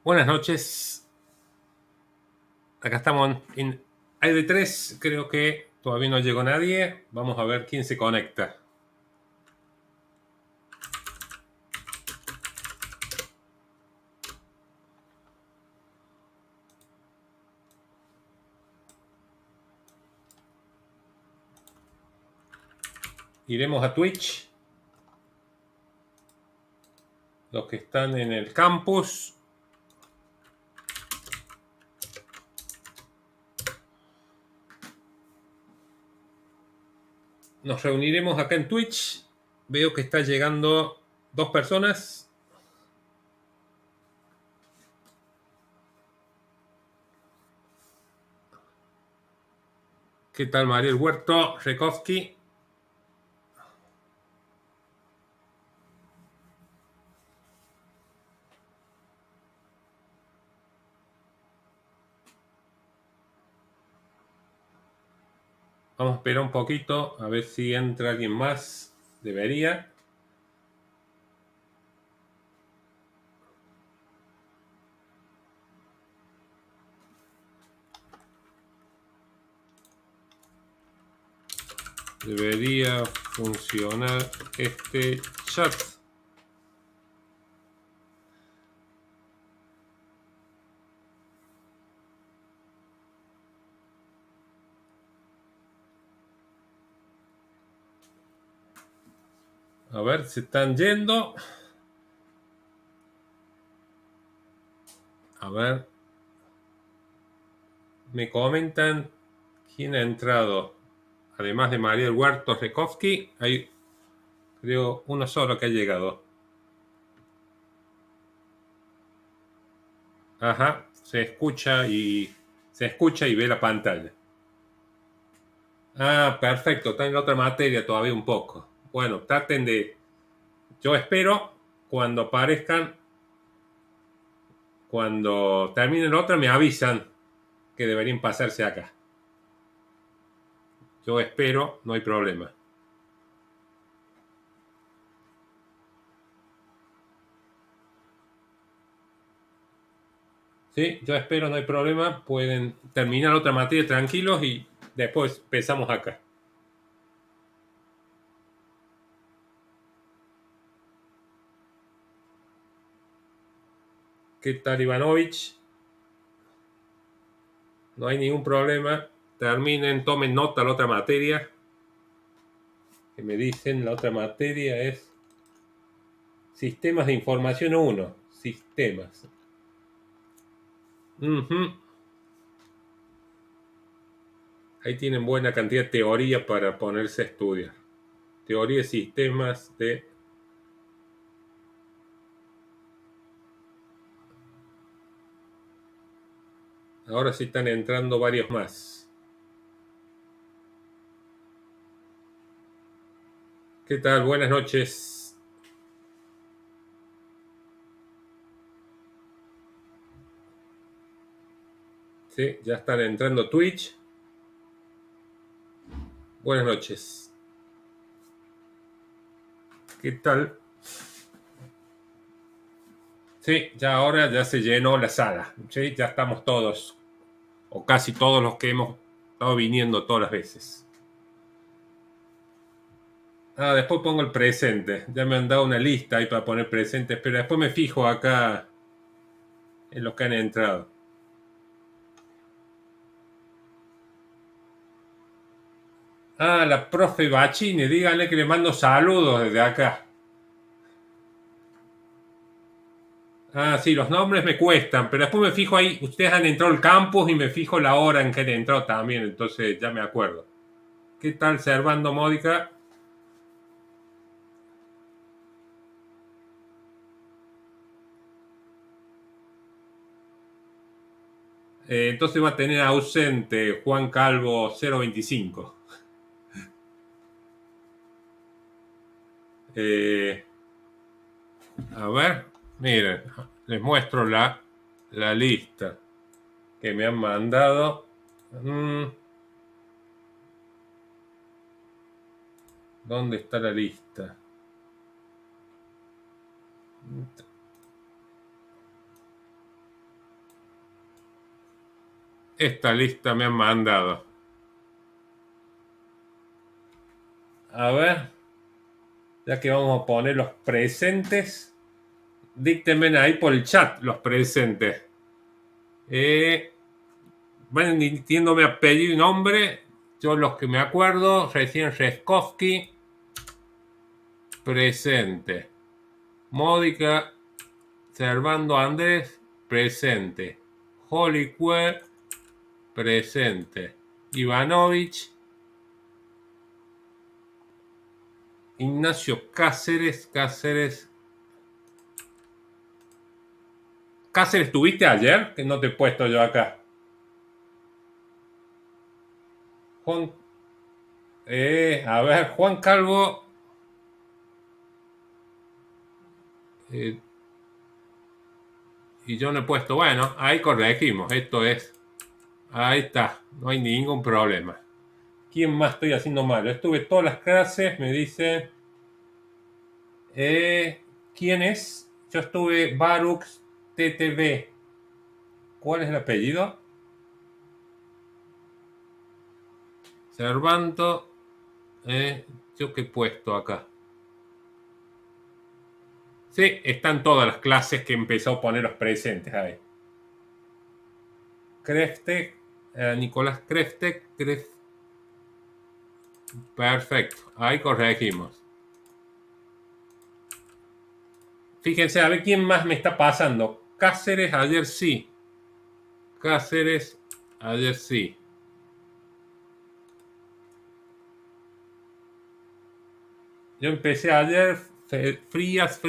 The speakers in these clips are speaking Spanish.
Buenas noches. Acá estamos Hay de tres, creo que todavía no llegó nadie. Vamos a ver quién se conecta. Iremos a Twitch. Los que están en el campus. Nos reuniremos acá en Twitch. Veo que está llegando 2 personas. ¿Qué tal, Mariel Huerto? Rekovsky. Vamos a esperar un poquito a ver si entra alguien más. Debería. Debería funcionar este chat. A ver, se están yendo. A ver. Me comentan quién ha entrado. Además de Mariel Huerto Rekovsky, hay creo uno solo que ha llegado. Ajá, se escucha y ve la pantalla. Ah, perfecto, está en la otra materia todavía un poco. Bueno, traten de. Yo espero cuando aparezcan, cuando terminen la otra, me avisan que deberían pasarse acá. Yo espero, no hay problema. Sí, yo espero, no hay problema. Pueden terminar otra materia tranquilos y después empezamos acá. ¿Qué tal, Ivanovich? No hay ningún problema. Terminen, tomen nota la otra materia. Que me dicen, la otra materia es Sistemas de Información 1. Sistemas. Ahí tienen buena cantidad de teoría para ponerse a estudiar. Teoría de sistemas de. Ahora sí están entrando varios más. ¿Qué tal? Buenas noches. Sí, ya están entrando Twitch. Buenas noches. ¿Qué tal? Sí, ya ahora ya se llenó la sala. Sí, ya estamos todos, o casi todos los que hemos estado viniendo todas las veces. Ah, después pongo el presente. Ya me han dado una lista ahí para poner presentes, pero después me fijo acá en los que han entrado. Ah, la profe Bachini, díganle que le mando saludos desde acá. Ah, sí, los nombres me cuestan, pero después me fijo ahí, ustedes han entrado al campus y me fijo la hora en que han entrado también, entonces ya me acuerdo. ¿Qué tal, Servando Módica? Entonces va a tener ausente Juan Calvo 025. A ver, miren, les muestro la lista que me han mandado. ¿Dónde está la lista? esta lista me han mandado. A ver, ya que vamos a poner los presentes, díctenme ahí por el chat los presentes. Van diciéndome apellido y nombre. Yo los que me acuerdo, recién Reskovsky, presente. Módica, Servando Andrés, presente. Holiquer, presente. Ivanovich, Ignacio Cáceres, Cáceres, ¿tuviste ayer? Que no te he puesto yo acá. Juan, a ver, Juan Calvo. Y yo no he puesto, bueno, ahí corregimos, esto es, ahí está, no hay ningún problema. ¿Quién más estoy haciendo mal? Estuve todas las clases, me dice, ¿quién es? Yo estuve Baruch TTV. ¿Cuál es el apellido? Servanto, yo qué he puesto acá. Sí, están todas las clases que empezó a poner los presentes ahí. Kreftek, Nicolás Kreftek, perfecto, ahí corregimos. Fíjense, a ver quién más me está pasando. Cáceres, ayer sí. Cáceres, ayer sí. Yo empecé ayer, Frías.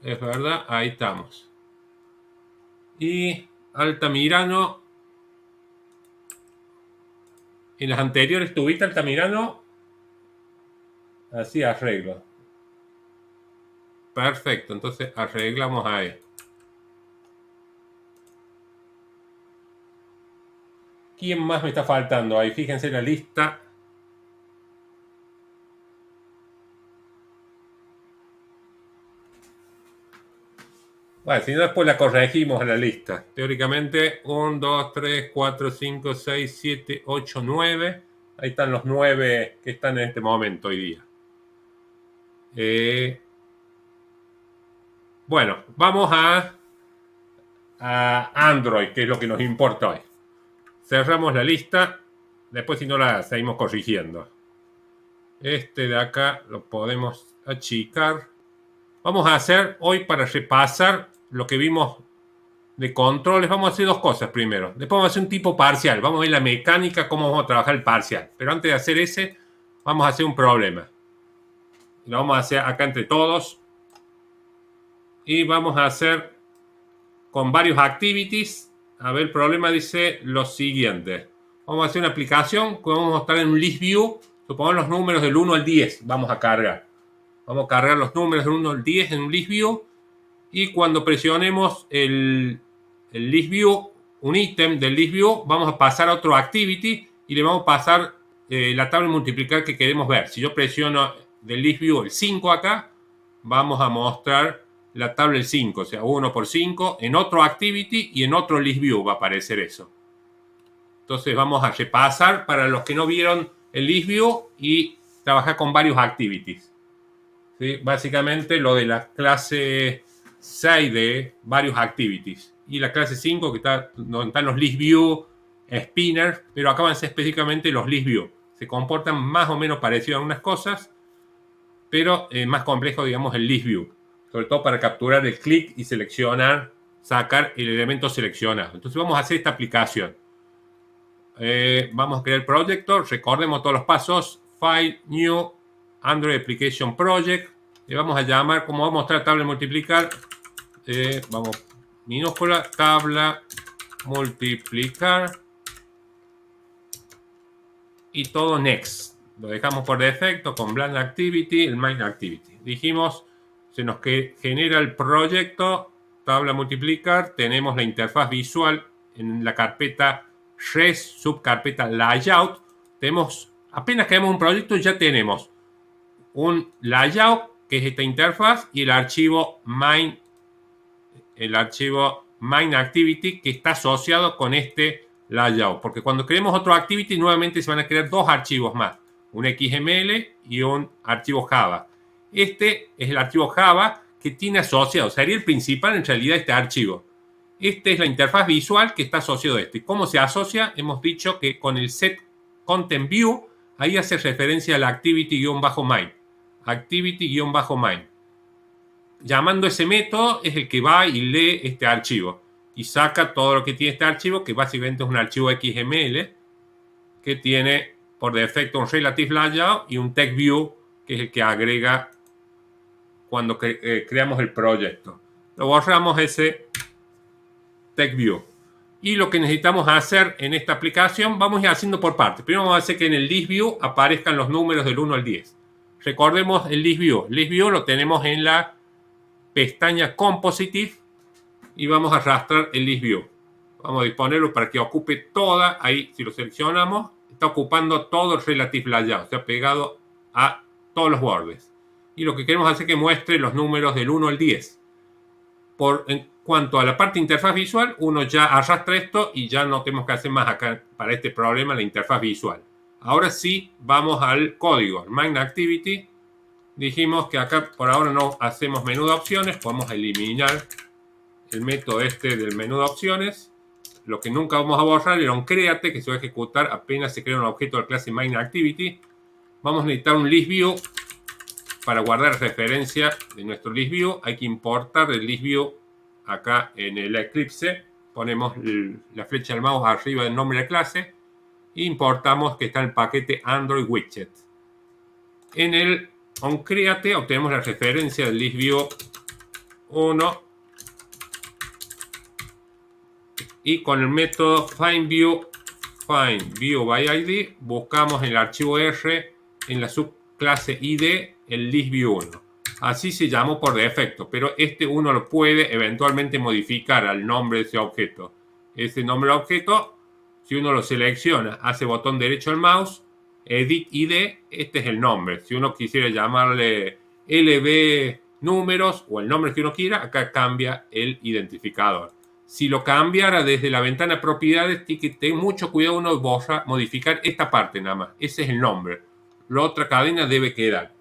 Es verdad, ahí estamos. Y Altamirano. En las anteriores tuviste Altamirano. Así arreglo. Perfecto, entonces arreglamos ahí. ¿Quién más me está faltando ahí? Fíjense la lista. Bueno, si no después la corregimos a la lista. Teóricamente, 1, 2, 3, 4, 5, 6, 7, 8, 9. Ahí están los 9 que están en este momento hoy día. Bueno, vamos a Android, que es lo que nos importa hoy. Cerramos la lista. Después si no la seguimos corrigiendo. Este de acá lo podemos achicar. Vamos a hacer hoy, para repasar lo que vimos de controles, vamos a hacer dos cosas primero. Después vamos a hacer un tipo parcial. Vamos a ver la mecánica, cómo vamos a trabajar el parcial. Pero antes de hacer ese, vamos a hacer un problema. Lo vamos a hacer acá entre todos. Y vamos a hacer con varios activities. A ver, el problema dice lo siguiente. Vamos a hacer una aplicación que vamos a estar en un list view. Supongamos los números del 1 al 10. Vamos a cargar. Vamos a cargar los números del 1 al 10 en un list view. Y cuando presionemos el list view, un ítem del list view, vamos a pasar a otro activity y le vamos a pasar la tabla de multiplicar que queremos ver. Si yo presiono del list view el 5 acá, vamos a mostrar la tabla del 5, o sea, 1 por 5 en otro activity y en otro list view va a aparecer eso. Entonces vamos a repasar para los que no vieron el list view y trabajar con varios activities. ¿Sí? Básicamente lo de la clase 6 de varios activities y la clase 5 que está donde están los list view, spinners, pero acá van a ser específicamente los list view. Se comportan más o menos parecido a algunas cosas, pero más complejo, digamos, el list view, sobre todo para capturar el clic y seleccionar, sacar el elemento seleccionado. Entonces vamos a hacer esta aplicación. Vamos a crear el proyecto, recordemos todos los pasos: File, New, Android Application Project. Le vamos a llamar, como vamos a mostrar tabla de multiplicar, vamos, minúscula, tabla multiplicar y todo next. Lo dejamos por defecto con blank activity, el main activity. Dijimos, se nos genera el proyecto, tabla multiplicar, tenemos la interfaz visual en la carpeta res, subcarpeta layout. Tenemos, apenas creamos un proyecto, ya tenemos un layout, que es esta interfaz, y el archivo main activity que está asociado con este layout. Porque cuando creemos otro activity, nuevamente se van a crear dos archivos más. Un XML y un archivo Java. Este es el archivo Java que tiene asociado. Sería el principal en realidad este archivo. Esta es la interfaz visual que está asociado a este. ¿Cómo se asocia? Hemos dicho que con el set content view, ahí hace referencia al activity-main. Activity-main. Llamando ese método es el que va y lee este archivo. Y saca todo lo que tiene este archivo, que básicamente es un archivo XML, que tiene por defecto un relative layout y un text view, que es el que agrega cuando creamos el proyecto. Lo borramos ese text view. Y lo que necesitamos hacer en esta aplicación, vamos a ir haciendo por partes. Primero vamos a hacer que en el list view aparezcan los números del 1 al 10. Recordemos el list view. El list view lo tenemos en la pestaña Compositive y vamos a arrastrar el list view. Vamos a disponerlo para que ocupe toda, ahí si lo seleccionamos, está ocupando todo el relative layout, se ha pegado a todos los bordes. Y lo que queremos hacer es que muestre los números del 1 al 10. En cuanto a la parte de interfaz visual, uno ya arrastra esto y ya no tenemos que hacer más acá para este problema la interfaz visual. Ahora sí, vamos al código, al main activity. Dijimos que acá por ahora no hacemos menú de opciones, podemos eliminar el método este del menú de opciones. Lo que nunca vamos a borrar era un create que se va a ejecutar apenas se crea un objeto de la clase main activity. Vamos a necesitar un list view para guardar referencia de nuestro list view. Hay que importar el list view acá en el Eclipse. Ponemos la flecha del mouse arriba del nombre de la clase e importamos que está el paquete Android Widget. En el onCreate obtenemos la referencia del list view 1 y con el método findView by ID buscamos en el archivo R en la subclase ID el listView 1. Así se llamó por defecto, pero este uno lo puede eventualmente modificar al nombre de ese objeto. Ese nombre de objeto, si uno lo selecciona, hace botón derecho al mouse, Edit ID, este es el nombre. Si uno quisiera llamarle LB números o el nombre que uno quiera, acá cambia el identificador. Si lo cambiara desde la ventana propiedades, tiene que tener mucho cuidado uno borra, modificar esta parte nada más. Ese es el nombre. La otra cadena debe quedar.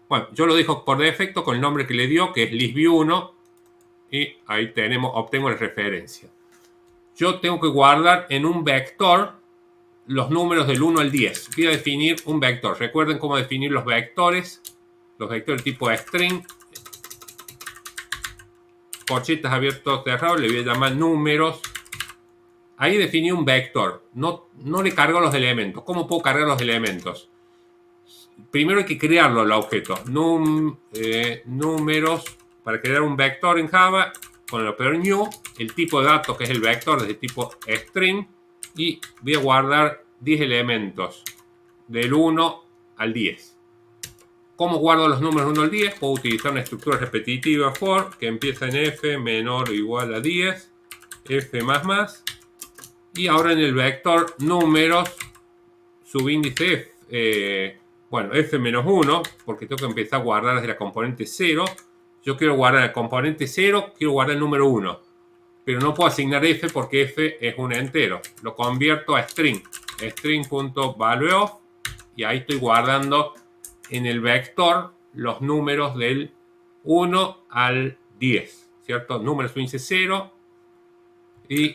Bueno, yo lo dejo por defecto con el nombre que le dio, que es listview1. Y ahí obtengo la referencia. Yo tengo que guardar en un vector los números del 1 al 10. Voy a definir un vector. Recuerden cómo definir los vectores. Los vectores tipo string. Corchetas abiertos cerrados, le voy a llamar números. Ahí definí un vector. No le cargo los elementos. ¿Cómo puedo cargar los elementos? Primero hay que crearlo el objeto. Números. Para crear un vector en Java, con el operador new, el tipo de datos que es el vector de tipo string. Y voy a guardar 10 elementos. Del 1 al 10. ¿Cómo guardo los números 1 al 10? Puedo utilizar una estructura repetitiva for que empieza en f menor o igual a 10, f más más. Y ahora en el vector números, subíndice f menos 1, porque tengo que empezar a guardar desde la componente 0. Yo quiero guardar el componente 0, quiero guardar el número 1. Pero no puedo asignar f porque f es un entero. Lo convierto a string. String.valueOf. Y ahí estoy guardando en el vector los números del 1 al 10, ¿cierto? Números índice 0 y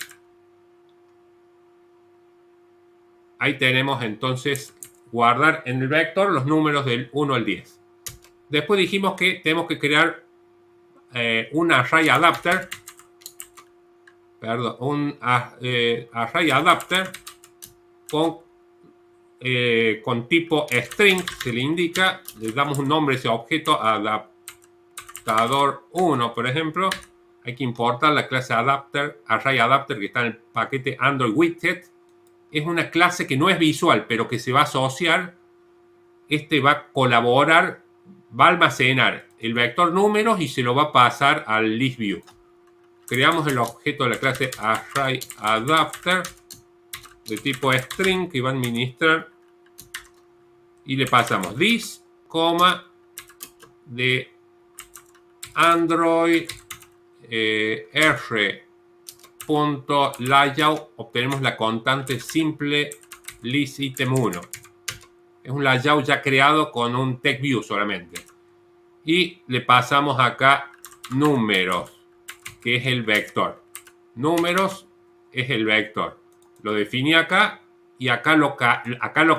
ahí tenemos entonces guardar en el vector los números del 1 al 10. Después dijimos que tenemos que crear un array adapter, array adapter con tipo string, se le indica, le damos un nombre a ese objeto, adaptador 1, por ejemplo. Hay que importar la clase array adapter que está en el paquete Android Widget. Es una clase que no es visual, pero que se va a asociar. Este va a colaborar, va a almacenar el vector números y se lo va a pasar al listview. Creamos el objeto de la clase array adapter de tipo string que va a administrar y le pasamos this, de Android r.layout obtenemos la constante simple list item 1. Es un layout ya creado con un text view solamente. Y le pasamos acá números, que es el vector. Números es el vector. Lo definí acá y acá lo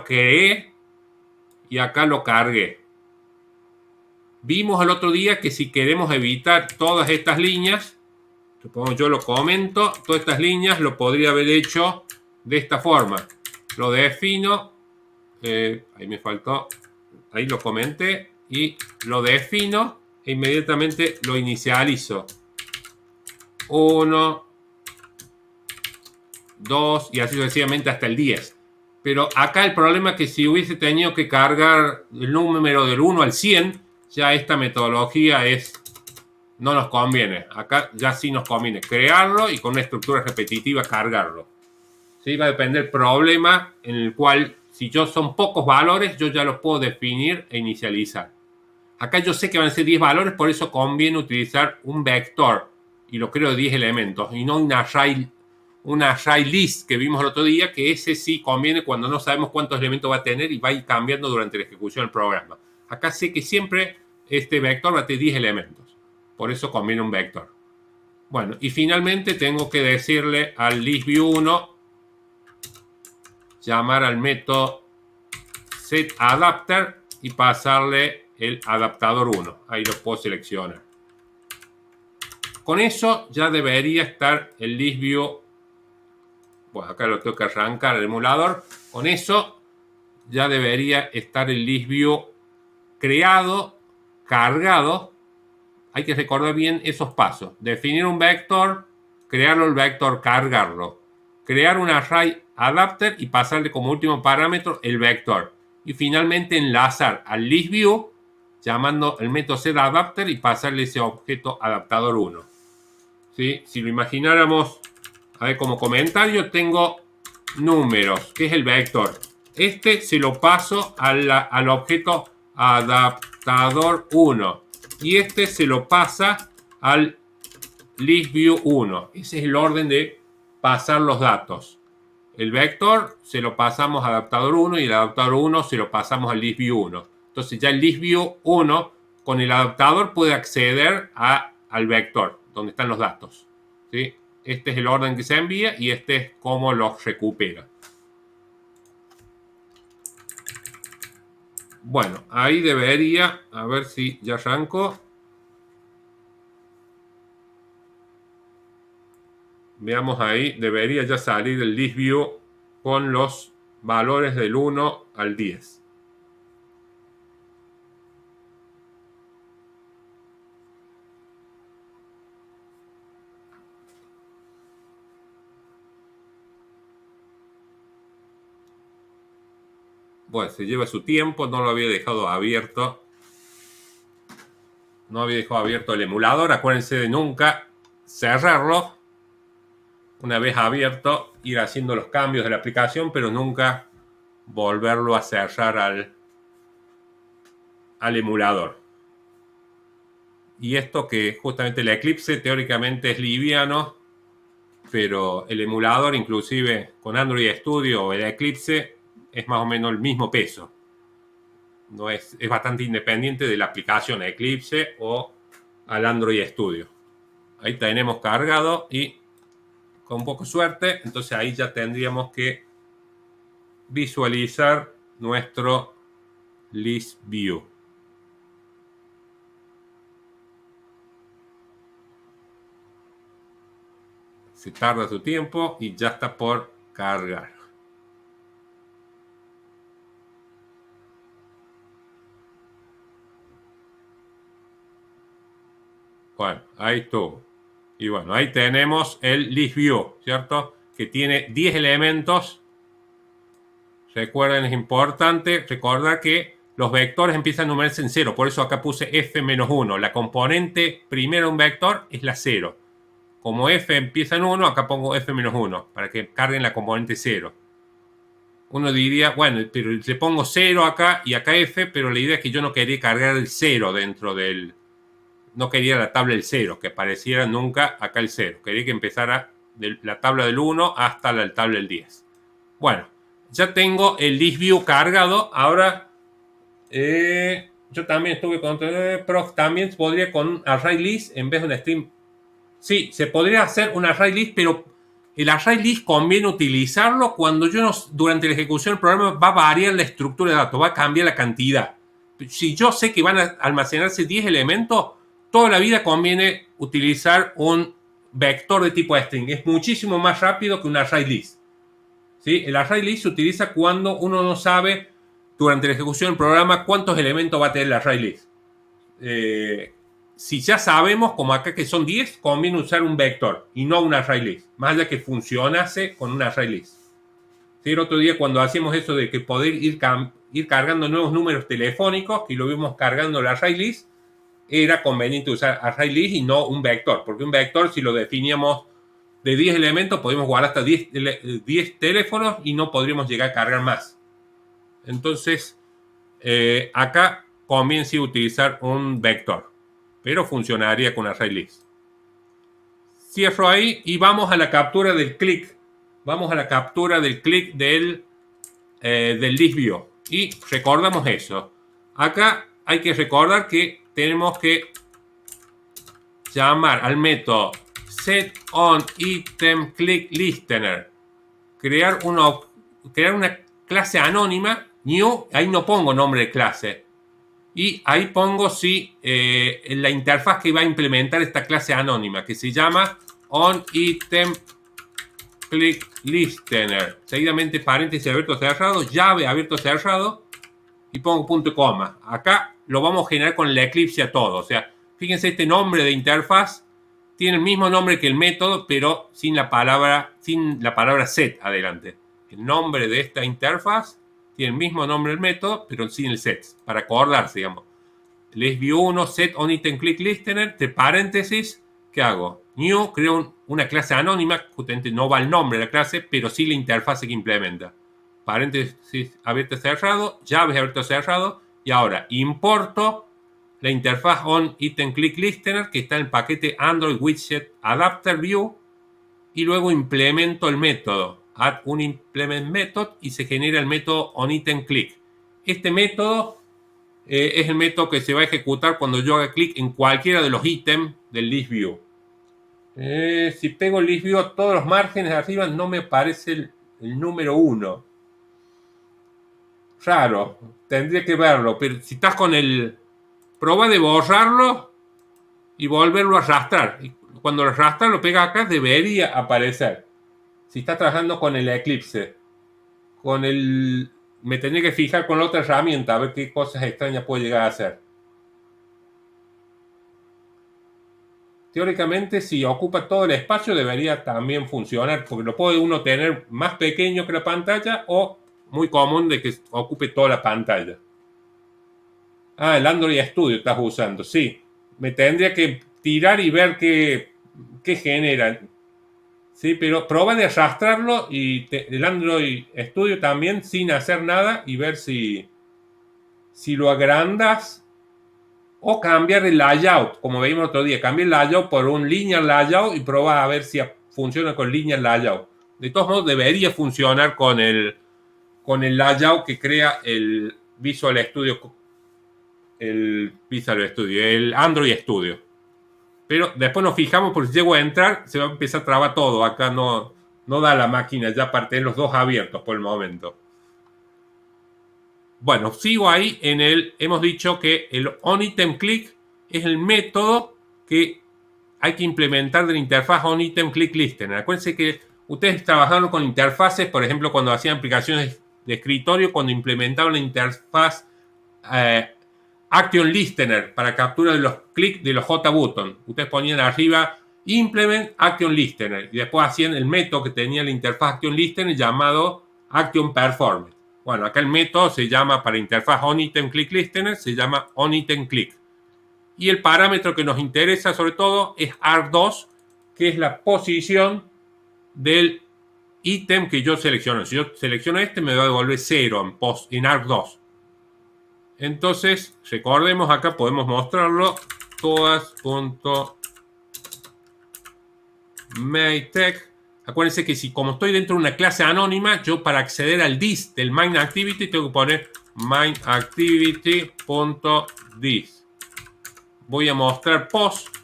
creé y acá lo cargué. Vimos el otro día que si queremos evitar todas estas líneas, supongo yo lo comento, todas estas líneas lo podría haber hecho de esta forma. Lo defino, ahí me faltó, ahí lo comenté, y lo defino e inmediatamente lo inicializo. 1, 2 y así sucesivamente hasta el 10. Pero acá el problema es que si hubiese tenido que cargar el número del 1 al 100, ya esta metodología no nos conviene. Acá ya sí nos conviene crearlo y con una estructura repetitiva cargarlo. ¿Sí? Va a depender del problema en el cual, si son pocos valores, yo ya los puedo definir e inicializar. Acá yo sé que van a ser 10 valores, por eso conviene utilizar un vector y lo creo de 10 elementos y no un array list que vimos el otro día, que ese sí conviene cuando no sabemos cuántos elementos va a tener y va a ir cambiando durante la ejecución del programa. Acá sé que siempre este vector va a tener 10 elementos, por eso conviene un vector. Bueno, y finalmente tengo que decirle al listview1 llamar al método setAdapter y pasarle el adaptador 1. Ahí lo puedo seleccionar. Con eso ya debería estar el listview. Bueno, acá lo tengo que arrancar el emulador. Con eso ya debería estar el listview creado, cargado. Hay que recordar bien esos pasos. Definir un vector, crearlo el vector, cargarlo. Crear un array adapter y pasarle como último parámetro el vector. Y finalmente enlazar al listview llamando el método setAdapter y pasarle ese objeto adaptador 1. ¿Sí? Si lo imagináramos, a ver, como comentario, tengo números, que es el vector. Este se lo paso al objeto adaptador 1. Y este se lo pasa al listview1. Ese es el orden de pasar los datos. El vector se lo pasamos al adaptador 1 y el adaptador 1 se lo pasamos al listview1. Entonces ya el listview1 con el adaptador puede acceder al vector, donde están los datos. ¿Sí? Este es el orden que se envía y este es cómo los recupera. Bueno, ahí debería, a ver si ya arrancó. Veamos ahí, debería ya salir el listview con los valores del 1 al 10. Bueno, se lleva su tiempo, no lo había dejado abierto. No había dejado abierto el emulador. Acuérdense de nunca cerrarlo. Una vez abierto, ir haciendo los cambios de la aplicación, pero nunca volverlo a cerrar al emulador. Y esto que justamente el Eclipse teóricamente es liviano, pero el emulador, inclusive con Android Studio o el Eclipse, es más o menos el mismo peso. No es bastante independiente de la aplicación Eclipse o al Android Studio. Ahí tenemos cargado y con un poco de suerte, entonces ahí ya tendríamos que visualizar nuestro list view. Se tarda su tiempo y ya está por cargar. Bueno, ahí estuvo. Y bueno, ahí tenemos el list view, ¿cierto? Que tiene 10 elementos. Recuerden, es importante recordar que los vectores empiezan a numerarse en 0. Por eso acá puse f-1. La componente primero de un vector es la 0. Como f empieza en 1, acá pongo f-1 para que carguen la componente 0. Uno diría, bueno, pero le pongo 0 acá y acá f, pero la idea es que yo no quería cargar el 0 dentro del no quería la tabla del 0, que apareciera nunca acá el 0. Quería que empezara de la tabla del 1 hasta la tabla del 10. Bueno, ya tengo el list view cargado. Ahora yo también estuve con pero también podría con un array list en vez de un string. Sí, se podría hacer un array list, pero el array list conviene utilizarlo cuando durante la ejecución del programa va a variar la estructura de datos, va a cambiar la cantidad. Si yo sé que van a almacenarse 10 elementos, toda la vida conviene utilizar un vector de tipo string. Es muchísimo más rápido que un array list. ¿Sí? El array list se utiliza cuando uno no sabe durante la ejecución del programa cuántos elementos va a tener el array list. Si ya sabemos, como acá que son 10, conviene usar un vector y no un array list, más allá que funcionase con un array list. ¿Sí? El otro día cuando hacíamos eso de que poder ir cargando nuevos números telefónicos, y lo vimos cargando el array list, era conveniente usar array list y no un vector, porque un vector, si lo definíamos de 10 elementos, podríamos guardar hasta 10 teléfonos y no podríamos llegar a cargar más. Entonces, acá conviene sí utilizar un vector, pero funcionaría con array list. Cierro ahí y vamos a la captura del click. Vamos a la captura del click del list view. Y recordamos eso. Acá hay que recordar que tenemos que llamar al método setOnItemClickListener. Crear una clase anónima, new, ahí no pongo nombre de clase. Y ahí pongo la interfaz que va a implementar esta clase anónima, que se llama onItemClickListener. Seguidamente paréntesis abierto cerrado, llave abierto cerrado, y pongo punto y coma. Acá lo vamos a generar con el Eclipse a todo. O sea, fíjense, este nombre de interfaz tiene el mismo nombre que el método, pero sin la palabra set adelante. El nombre de esta interfaz tiene el mismo nombre del método, pero sin el set, para acordarse, digamos. List view 1, set onItemClickListener, entre paréntesis, ¿qué hago? New, creo una clase anónima, justamente no va el nombre de la clase, pero sí la interfaz que implementa. Paréntesis abierto cerrado, llaves abierto cerrado, y ahora importo la interfaz onItemClickListener que está en el paquete Android Widget Adapter View, y luego implemento el método add un implement method y se genera el método onItemClick. Este método es el método que se va a ejecutar cuando yo haga clic en cualquiera de los ítems del list view. Si pego el list view a todos los márgenes de arriba, no me aparece el número 1. Raro, tendría que verlo, pero si estás con prueba de borrarlo y volverlo a arrastrar. Y cuando lo arrastras, lo pega acá, debería aparecer. Si estás trabajando con el Eclipse, me tendría que fijar con la otra herramienta a ver qué cosas extrañas puede llegar a hacer. Teóricamente, si ocupa todo el espacio, debería también funcionar, porque lo puede uno tener más pequeño que la pantalla o muy común de que ocupe toda la pantalla. Ah, el Android Studio estás usando, sí. Me tendría que tirar y ver qué genera. Sí, pero prueba de arrastrarlo y el Android Studio también sin hacer nada y ver si lo agrandas o cambiar el layout, como veíamos el otro día. Cambiar el layout por un linear layout y probar a ver si funciona con linear layout. De todos modos, debería funcionar con el layout que crea el Visual Studio, el Android Studio. Pero después nos fijamos, porque si llego a entrar, se va a empezar a trabar todo. Acá no da la máquina ya para tener los dos abiertos por el momento. Bueno, sigo ahí hemos dicho que el onItemClick es el método que hay que implementar de la interfaz onItemClickListener. Acuérdense que ustedes trabajaron con interfaces, por ejemplo, cuando hacían aplicaciones de escritorio, cuando implementaban la interfaz ActionListener para captura de los clics de los JButton. Ustedes ponían arriba implement ActionListener y después hacían el método que tenía la interfaz ActionListener llamado ActionPerformance. Bueno, acá el método se llama, para interfaz onItemClickListener, se llama onItemClick. Y el parámetro que nos interesa sobre todo es arg2, que es la posición del ítem que yo selecciono. Si yo selecciono me va a devolver 0 en arg2. Entonces, recordemos, acá podemos mostrarlo. toas.makeText. Acuérdense que como estoy dentro de una clase anónima, yo para acceder al dis del main_activity tengo que poner main_activity.dis. Voy a mostrar post,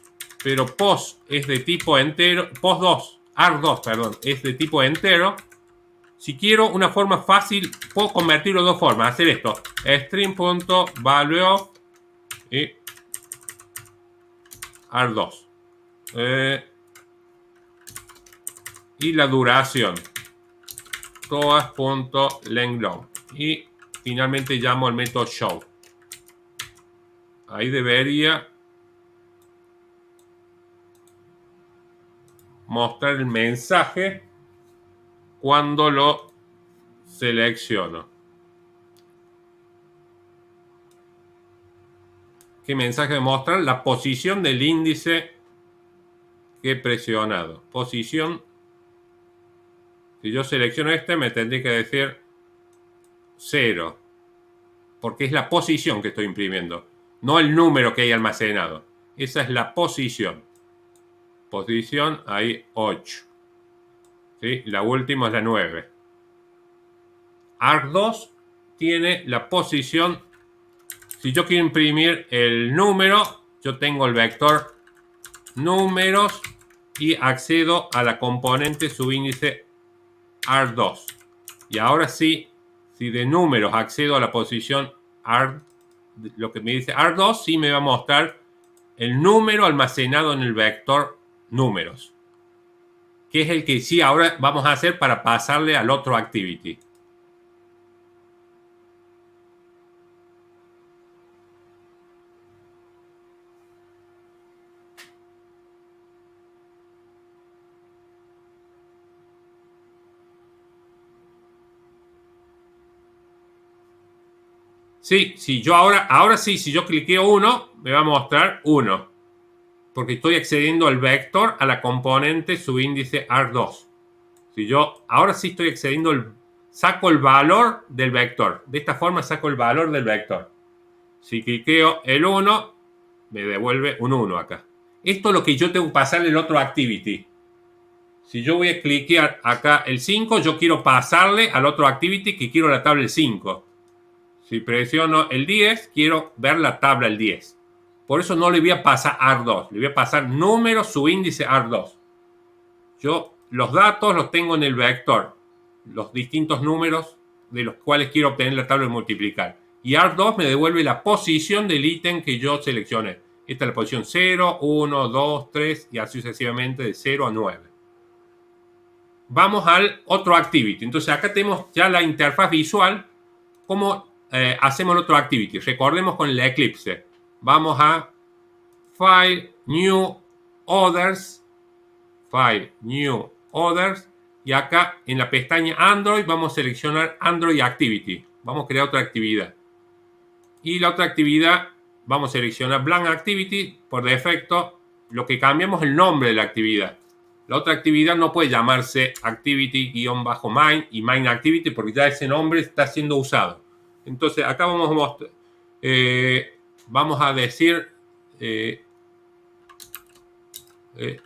pero post es de tipo entero, post2, arg2, perdón, es de tipo entero. Si quiero una forma fácil, puedo convertirlo de dos formas. Hacer esto, string.valueOf y arg2. Y la duración, toas.lengthLong. Y finalmente llamo al método show. Ahí debería mostrar el mensaje cuando lo selecciono. ¿Qué mensaje muestra? La posición del índice que he presionado. Posición. Si yo selecciono este, me tendría que decir 0. Porque es la posición que estoy imprimiendo. No el número que hay almacenado. Esa es la posición. Posición, ahí 8. ¿Sí? La última es la 9. arg2 tiene la posición. Si yo quiero imprimir el número, yo tengo el vector números y accedo a la componente subíndice arg2. Y ahora sí, si de números accedo a la posición arg, lo que me dice arg2, sí me va a mostrar el número almacenado en el vector números, que es el que sí ahora vamos a hacer para pasarle al otro activity. Sí, si yo ahora sí, si yo cliqueo 1, me va a mostrar 1. Porque estoy accediendo al vector, a la componente subíndice arg2. Si yo ahora sí estoy accediendo, saco el valor del vector. De esta forma saco el valor del vector. Si cliqueo el 1, me devuelve un 1 acá. Esto es lo que yo tengo que pasarle el otro activity. Si yo voy a cliquear acá el 5, yo quiero pasarle al otro activity que quiero la tabla del 5. Si presiono el 10, quiero ver la tabla del 10. Por eso no le voy a pasar arg2, le voy a pasar número subíndice arg2. Yo los datos los tengo en el vector, los distintos números de los cuales quiero obtener la tabla de multiplicar. Y arg2 me devuelve la posición del ítem que yo seleccioné. Esta es la posición 0, 1, 2, 3 y así sucesivamente de 0 a 9. Vamos al otro activity. Entonces acá tenemos ya la interfaz visual. ¿Cómo hacemos el otro activity? Recordemos con el Eclipse. Vamos a File, New, Others. File, New, Others. Y acá en la pestaña Android vamos a seleccionar Android Activity. Vamos a crear otra actividad. Y la otra actividad vamos a seleccionar Blank Activity. Por defecto, lo que cambiamos es el nombre de la actividad. La otra actividad no puede llamarse Activity-Main y Main Activity porque ya ese nombre está siendo usado. Entonces acá vamos a mostrar, vamos a decir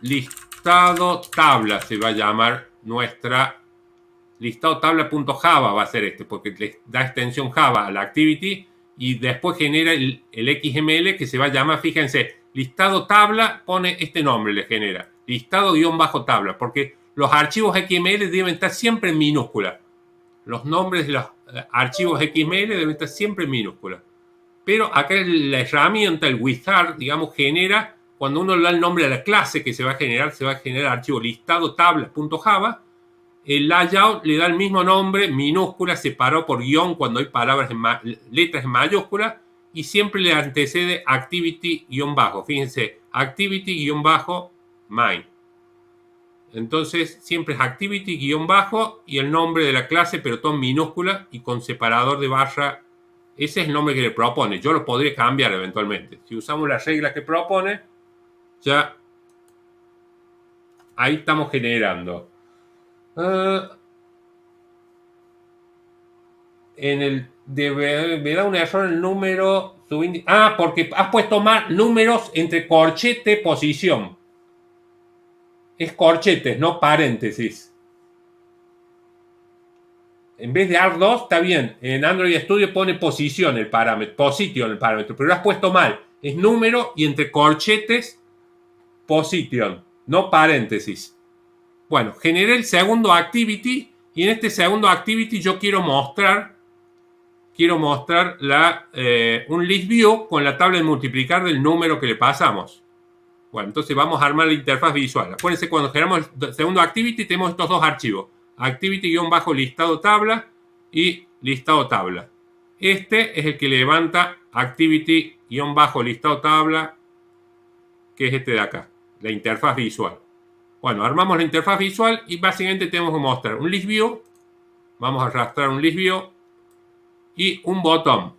listado tabla se va a llamar nuestra listado tabla.java va a ser este porque le da extensión Java a la activity y después genera el XML que se va a llamar, fíjense, listado tabla pone este nombre, le genera listado-tabla porque los archivos XML deben estar siempre en minúscula. Los nombres de los archivos XML deben estar siempre en minúscula. Pero acá la herramienta, el wizard, digamos, genera, cuando uno le da el nombre a la clase que se va a generar el archivo listado tabla.java. El layout le da el mismo nombre, minúscula, separado por guión cuando hay palabras letras en mayúscula, y siempre le antecede activity-bajo. Fíjense, activity-main. Entonces, siempre es activity-bajo y el nombre de la clase, pero todo en minúscula y con separador de barra. Ese es el nombre que le propone. Yo lo podría cambiar eventualmente. Si usamos las reglas que propone, ya ahí estamos generando. Me da un error el número porque has puesto más números entre corchete, posición. Es corchetes, no paréntesis. En vez de AR2 está bien. En Android Studio pone posición el parámetro, position el parámetro, pero lo has puesto mal. Es número y entre corchetes, position, no paréntesis. Bueno, generé el segundo activity y en este segundo activity yo quiero mostrar un list view con la tabla de multiplicar del número que le pasamos. Bueno, entonces vamos a armar la interfaz visual. Acuérdense, cuando generamos el segundo activity tenemos estos dos archivos. Activity-listado tabla y listado tabla. Este es el que levanta activity-listado tabla, que es este de acá, la interfaz visual. Bueno, armamos la interfaz visual y básicamente tenemos que mostrar un list view. Vamos a arrastrar un list view y un botón.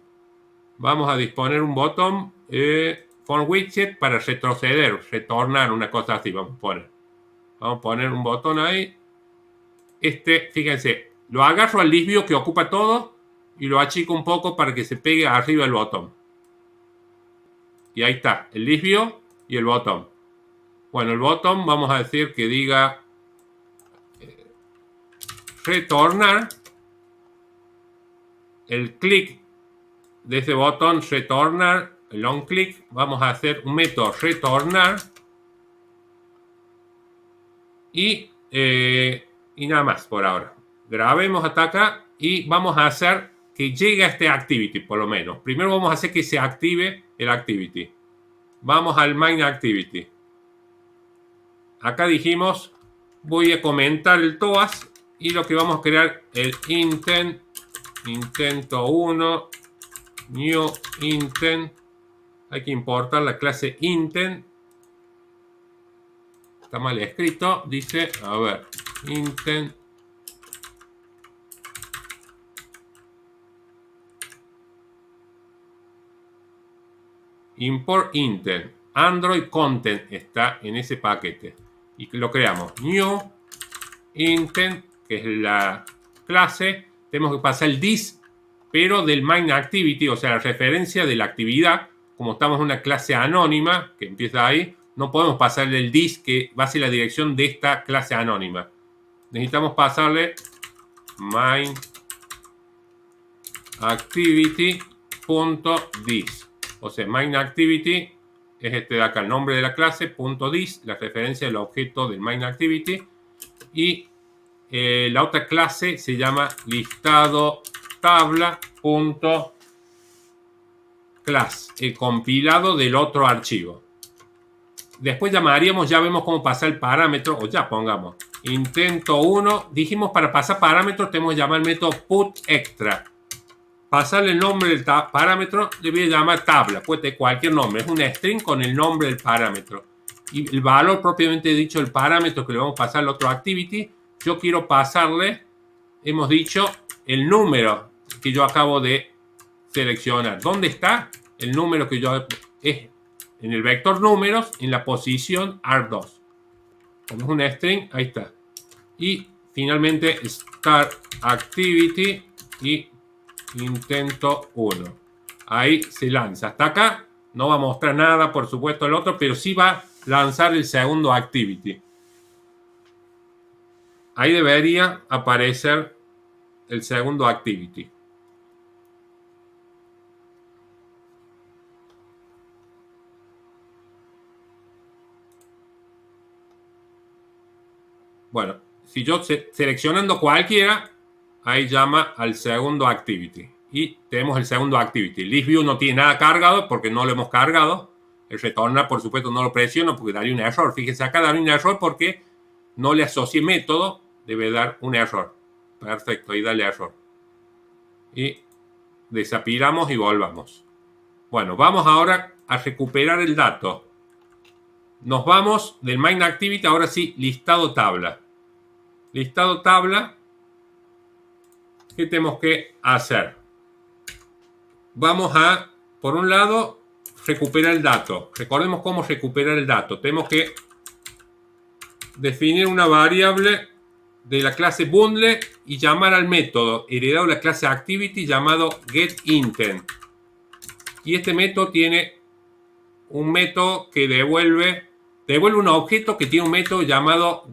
Vamos a disponer un botón form widget para retroceder, retornar, una cosa así. Vamos a poner un botón ahí. Fíjense, lo agarro al list view que ocupa todo y lo achico un poco para que se pegue arriba el botón. Y ahí está, el list view y el botón. Bueno, el botón vamos a decir que diga retornar. El clic de ese botón retornar, el on click, vamos a hacer un método retornar y nada más por ahora. Grabemos hasta acá y vamos a hacer que llegue a este activity por lo menos. Primero vamos a hacer que se active el activity. Vamos al main activity. Acá dijimos voy a comentar el TOAS y lo que vamos a crear el intento 1 new intent. Hay que importar la clase intent. Está mal escrito. Dice, a ver, intent. Import intent. Android content está en ese paquete. Y lo creamos. New intent, que es la clase. Tenemos que pasar el this, pero del main activity, o sea, la referencia de la actividad. Como estamos en una clase anónima, que empieza ahí, no podemos pasarle el this, que va a ser la dirección de esta clase anónima. Necesitamos pasarle main activity.this. O sea, main activity es este de acá, el nombre de la clase, .this, la referencia del objeto del main activity. Y la otra clase se llama listado tabla.class, el compilado del otro archivo. Después llamaríamos, ya vemos cómo pasar el parámetro, o ya pongamos intento 1. Dijimos para pasar parámetros tenemos que llamar el método putExtra. Pasarle el nombre del parámetro le voy a llamar tabla, puede tener cualquier nombre, es un string con el nombre del parámetro. Y el valor propiamente dicho, el parámetro que le vamos a pasar al otro activity, yo quiero pasarle, hemos dicho, el número que yo acabo de seleccionar. ¿Dónde está? El número que yo es en el vector números en la posición AR2. Como es un string, ahí está. Y finalmente start activity y intento 1. Ahí se lanza. Hasta acá no va a mostrar nada, por supuesto, el otro, pero sí va a lanzar el segundo activity. Ahí debería aparecer el segundo activity. Bueno, si yo seleccionando cualquiera, ahí llama al segundo activity. Y tenemos el segundo activity. List view no tiene nada cargado porque no lo hemos cargado. El retornar, por supuesto, no lo presiono porque daría un error. Fíjense acá, daría un error porque no le asocié método. Debe dar un error. Perfecto, ahí da el error. Y desapilamos y volvamos. Bueno, vamos ahora a recuperar el dato. Nos vamos del main activity, ahora sí, listado tabla. Listado tabla. ¿Qué tenemos que hacer? Vamos a, por un lado, recuperar el dato. Recordemos cómo recuperar el dato. Tenemos que definir una variable de la clase bundle y llamar al método heredado de la clase activity llamado getIntent. Y este método tiene un método que devuelve un objeto que tiene un método llamado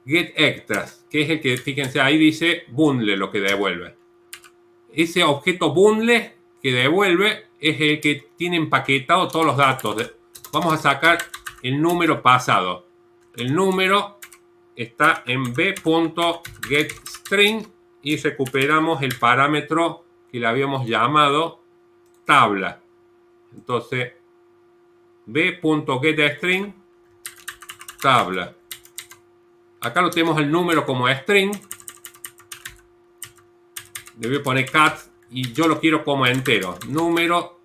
getExtras, que es el que, fíjense, ahí dice bundle lo que devuelve. Ese objeto bundle que devuelve es el que tiene empaquetado todos los datos. Vamos a sacar el número pasado. El número está en b.getString y recuperamos el parámetro que le habíamos llamado tabla. Entonces, b.getString tabla. Acá lo tenemos el número como string. Le voy a poner cat y yo lo quiero como entero. El número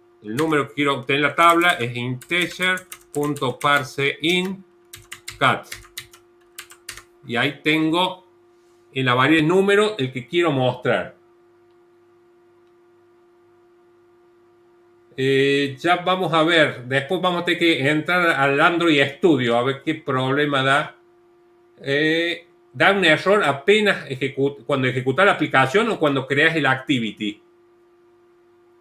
que quiero obtener en la tabla es integer.parseInt cat. Y ahí tengo en la variable número el que quiero mostrar. Ya vamos a ver. Después vamos a tener que entrar al Android Studio a ver qué problema da. Da un error apenas cuando ejecutas la aplicación o cuando creas el activity.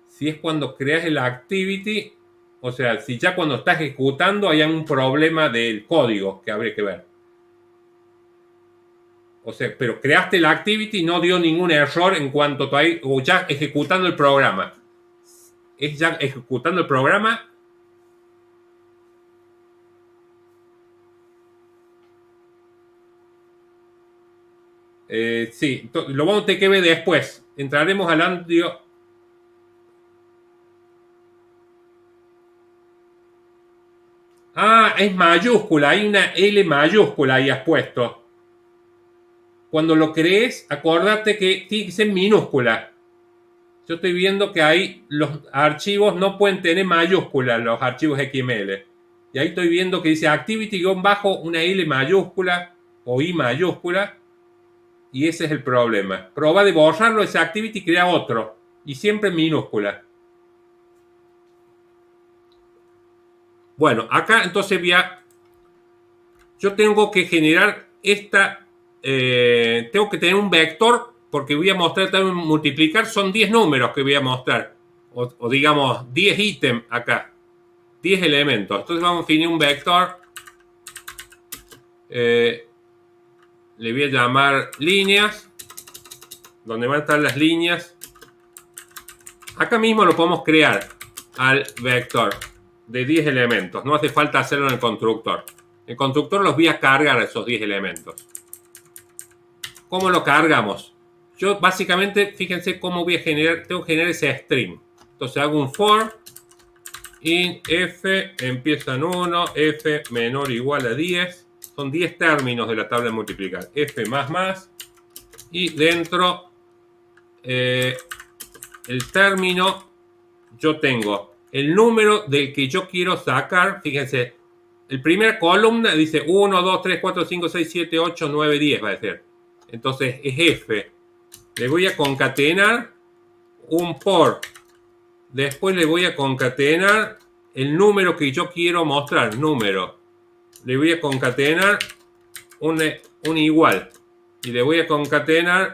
Si es cuando creas el activity, o sea, si ya cuando estás ejecutando hay un problema del código que habría que ver. O sea, pero creaste el activity y no dio ningún error en cuanto tú ahí, o ya ejecutando el programa. ¿Es ya ejecutando el programa? Sí, lo vamos a tener que ver después. Entraremos al audio. Ah, es mayúscula. Hay una L mayúscula ahí has puesto. Cuando lo crees, acordate que tiene que ser minúscula. Yo estoy viendo que ahí los archivos no pueden tener mayúsculas, los archivos XML. Y ahí estoy viendo que dice activity-bajo una L mayúscula o I mayúscula. Y ese es el problema. Proba de borrarlo ese activity y crea otro. Y siempre en minúscula. Bueno, acá entonces yo tengo que generar esta. Tengo que tener un vector porque voy a mostrar también multiplicar. Son 10 números que voy a mostrar. O digamos 10 ítems acá. 10 elementos. Entonces vamos a definir un vector. Le voy a llamar líneas. Donde van a estar las líneas. Acá mismo lo podemos crear al vector de 10 elementos. No hace falta hacerlo en el constructor. En el constructor los voy a cargar a esos 10 elementos. ¿Cómo lo cargamos? Yo básicamente, fíjense cómo voy a generar. Tengo que generar ese string. Entonces hago un for. Int f empieza en 1. F menor o igual a 10. Son 10 términos de la tabla de multiplicar. F más. Y dentro el término yo tengo el número del que yo quiero sacar. Fíjense, el primer columna dice 1, 2, 3, 4, 5, 6, 7, 8, 9, 10 va a ser. Entonces es F. Le voy a concatenar un por. Después le voy a concatenar el número que yo quiero mostrar. Número. Le voy a concatenar un igual. Y le voy a concatenar.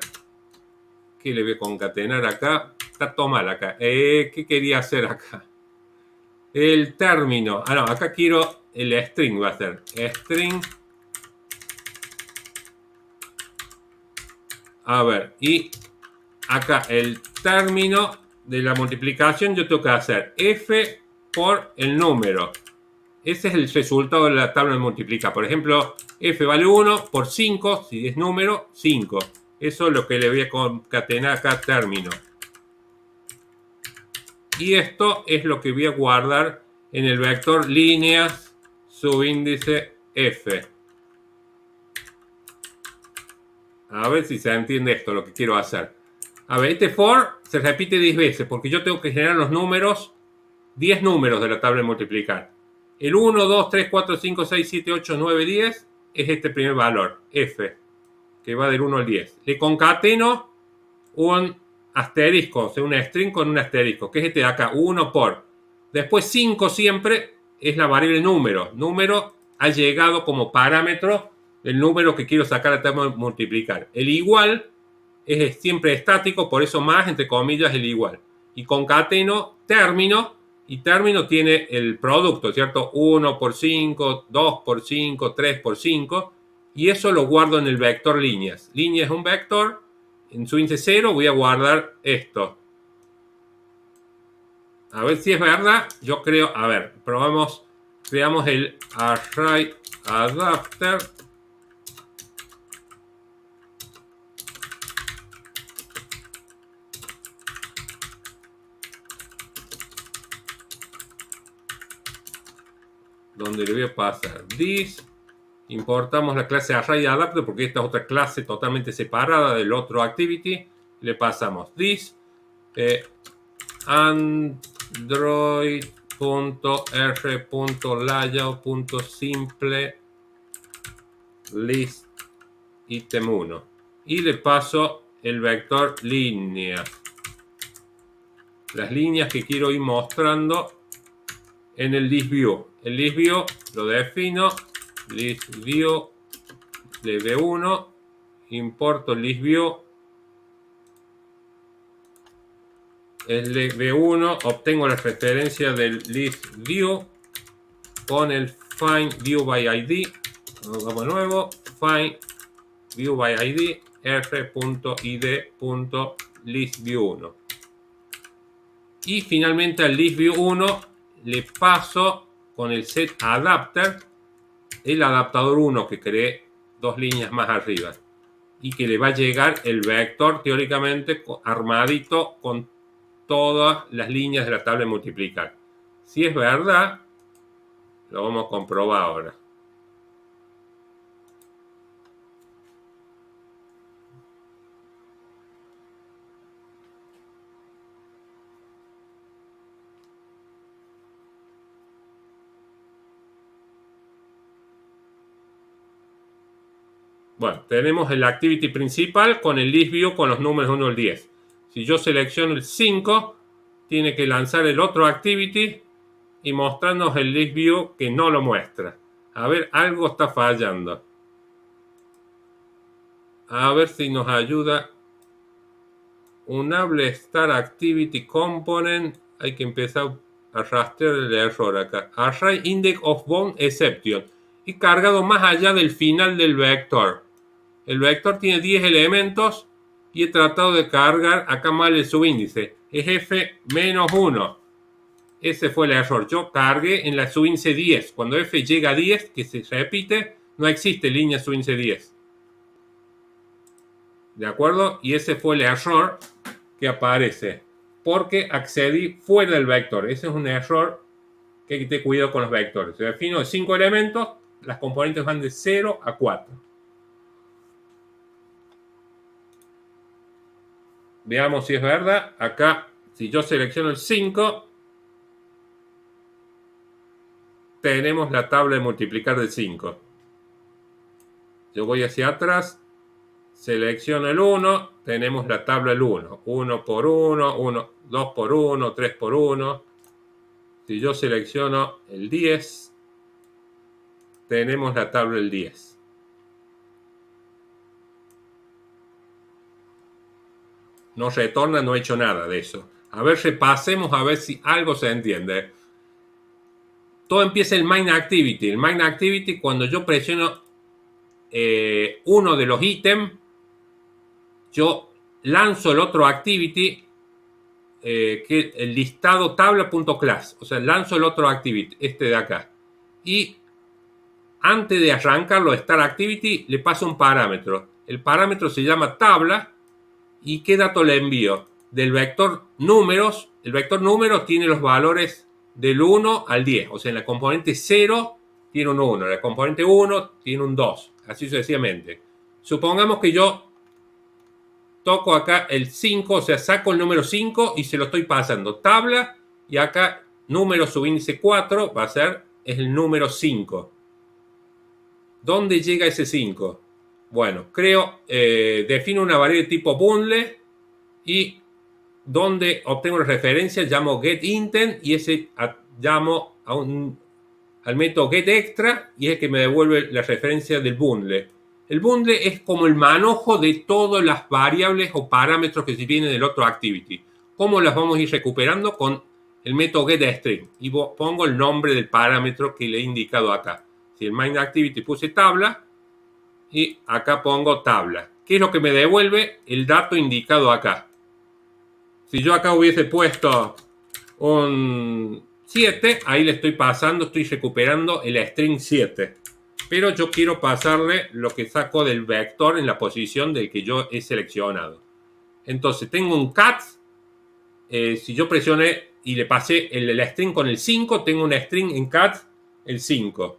¿Qué le voy a concatenar acá? Está todo mal acá. ¿Qué quería hacer acá? El término. Ah, no, acá quiero el string, va a ser. String. A ver, y acá el término de la multiplicación yo tengo que hacer F por el número. Ese es el resultado de la tabla de multiplicar. Por ejemplo, F vale 1 por 5, si es número, 5. Eso es lo que le voy a concatenar acá término. Y esto es lo que voy a guardar en el vector líneas subíndice F. A ver si se entiende esto, lo que quiero hacer. A ver, este for se repite 10 veces porque yo tengo que generar los números, 10 números de la tabla de multiplicar. El 1, 2, 3, 4, 5, 6, 7, 8, 9, 10 es este primer valor, F, que va del 1 al 10. Le concateno un asterisco, o sea, un string con un asterisco, que es este de acá, 1 por. Después 5 siempre es la variable número. Número ha llegado como parámetro el número que quiero sacar a la tabla de multiplicar. El igual es siempre estático, por eso más, entre comillas, el igual. y concateno término, y término tiene el producto, ¿cierto? 1 por 5, 2 por 5, 3 por 5, y eso lo guardo en el vector líneas. Línea es un vector, en su índice 0 voy a guardar esto. A ver si es verdad, yo creo, a ver, probamos, creamos el array adapter. Donde le voy a pasar this, importamos la clase ArrayAdapter porque esta es otra clase totalmente separada del otro activity. Le pasamos this, android.r.layout.simple list item 1 y le paso el vector línea, las líneas que quiero ir mostrando en el list view. El list view lo defino, list view de v1, importo el list view, el de v1, obtengo la referencia del list view con el find view by id, vamos de nuevo, find view by id r.id.listView1, y finalmente al listView1 le paso con el setAdapter el adaptador 1 que creé 2 líneas más arriba y que le va a llegar el vector teóricamente armadito con todas las líneas de la tabla de multiplicar. Si es verdad, lo vamos a comprobar ahora. Bueno, tenemos el activity principal con el list view con los números 1 al 10. Si yo selecciono el 5, tiene que lanzar el otro activity y mostrarnos el list view que no lo muestra. A ver, algo está fallando. A ver si nos ayuda. Unable Start Activity Component. Hay que empezar a rastrear el error acá. Array Index of Bound Exception. Y cargado más allá del final del vector. El vector tiene 10 elementos y he tratado de cargar acá mal el subíndice. Es f-1. Ese fue el error. Yo cargué en la subíndice 10. Cuando f llega a 10, que se repite, no existe línea subíndice 10. ¿De acuerdo? Y ese fue el error que aparece. Porque accedí fuera del vector. Ese es un error que hay que tener cuidado con los vectores. Se defino de 5 elementos. Las componentes van de 0 a 4. Veamos si es verdad. Acá, si yo selecciono el 5, tenemos la tabla de multiplicar de 5. Yo voy hacia atrás, selecciono el 1, tenemos la tabla del 1. 1 por 1, 2 por 1, 3 por 1. Si yo selecciono el 10, tenemos la tabla del 10. No retorna, no he hecho nada de eso. A ver, repasemos a ver si algo se entiende. Todo empieza el main activity. El main activity, cuando yo presiono uno de los ítems, yo lanzo el otro activity, que es el listado tabla.class. O sea, lanzo el otro activity, este de acá. Y antes de arrancarlo, Start Activity, le paso un parámetro. El parámetro se llama tabla. ¿Y qué dato le envío? Del vector números. El vector números tiene los valores del 1 al 10. O sea, en la componente 0 tiene un 1. En la componente 1 tiene un 2. Así sucesivamente. Supongamos que yo toco acá el 5. O sea, saco el número 5 y se lo estoy pasando. Tabla. Y acá número subíndice 4 va a ser es el número 5. ¿Dónde llega ese 5? Bueno, defino una variable tipo bundle y donde obtengo la referencia llamo getIntent y ese llamo al método getExtra y es el que me devuelve la referencia del bundle. El bundle es como el manojo de todas las variables o parámetros que se vienen del otro activity. ¿Cómo las vamos a ir recuperando? Con el método getString. Y pongo el nombre del parámetro que le he indicado acá. Si el MindActivity puse tabla, y acá pongo tabla. ¿Qué es lo que me devuelve? El dato indicado acá. Si yo acá hubiese puesto un 7, ahí le estoy pasando, estoy recuperando el string 7. Pero yo quiero pasarle lo que saco del vector en la posición del que yo he seleccionado. Entonces tengo un cat. Si yo presioné y le pasé el string con el 5, tengo un string en cat el 5.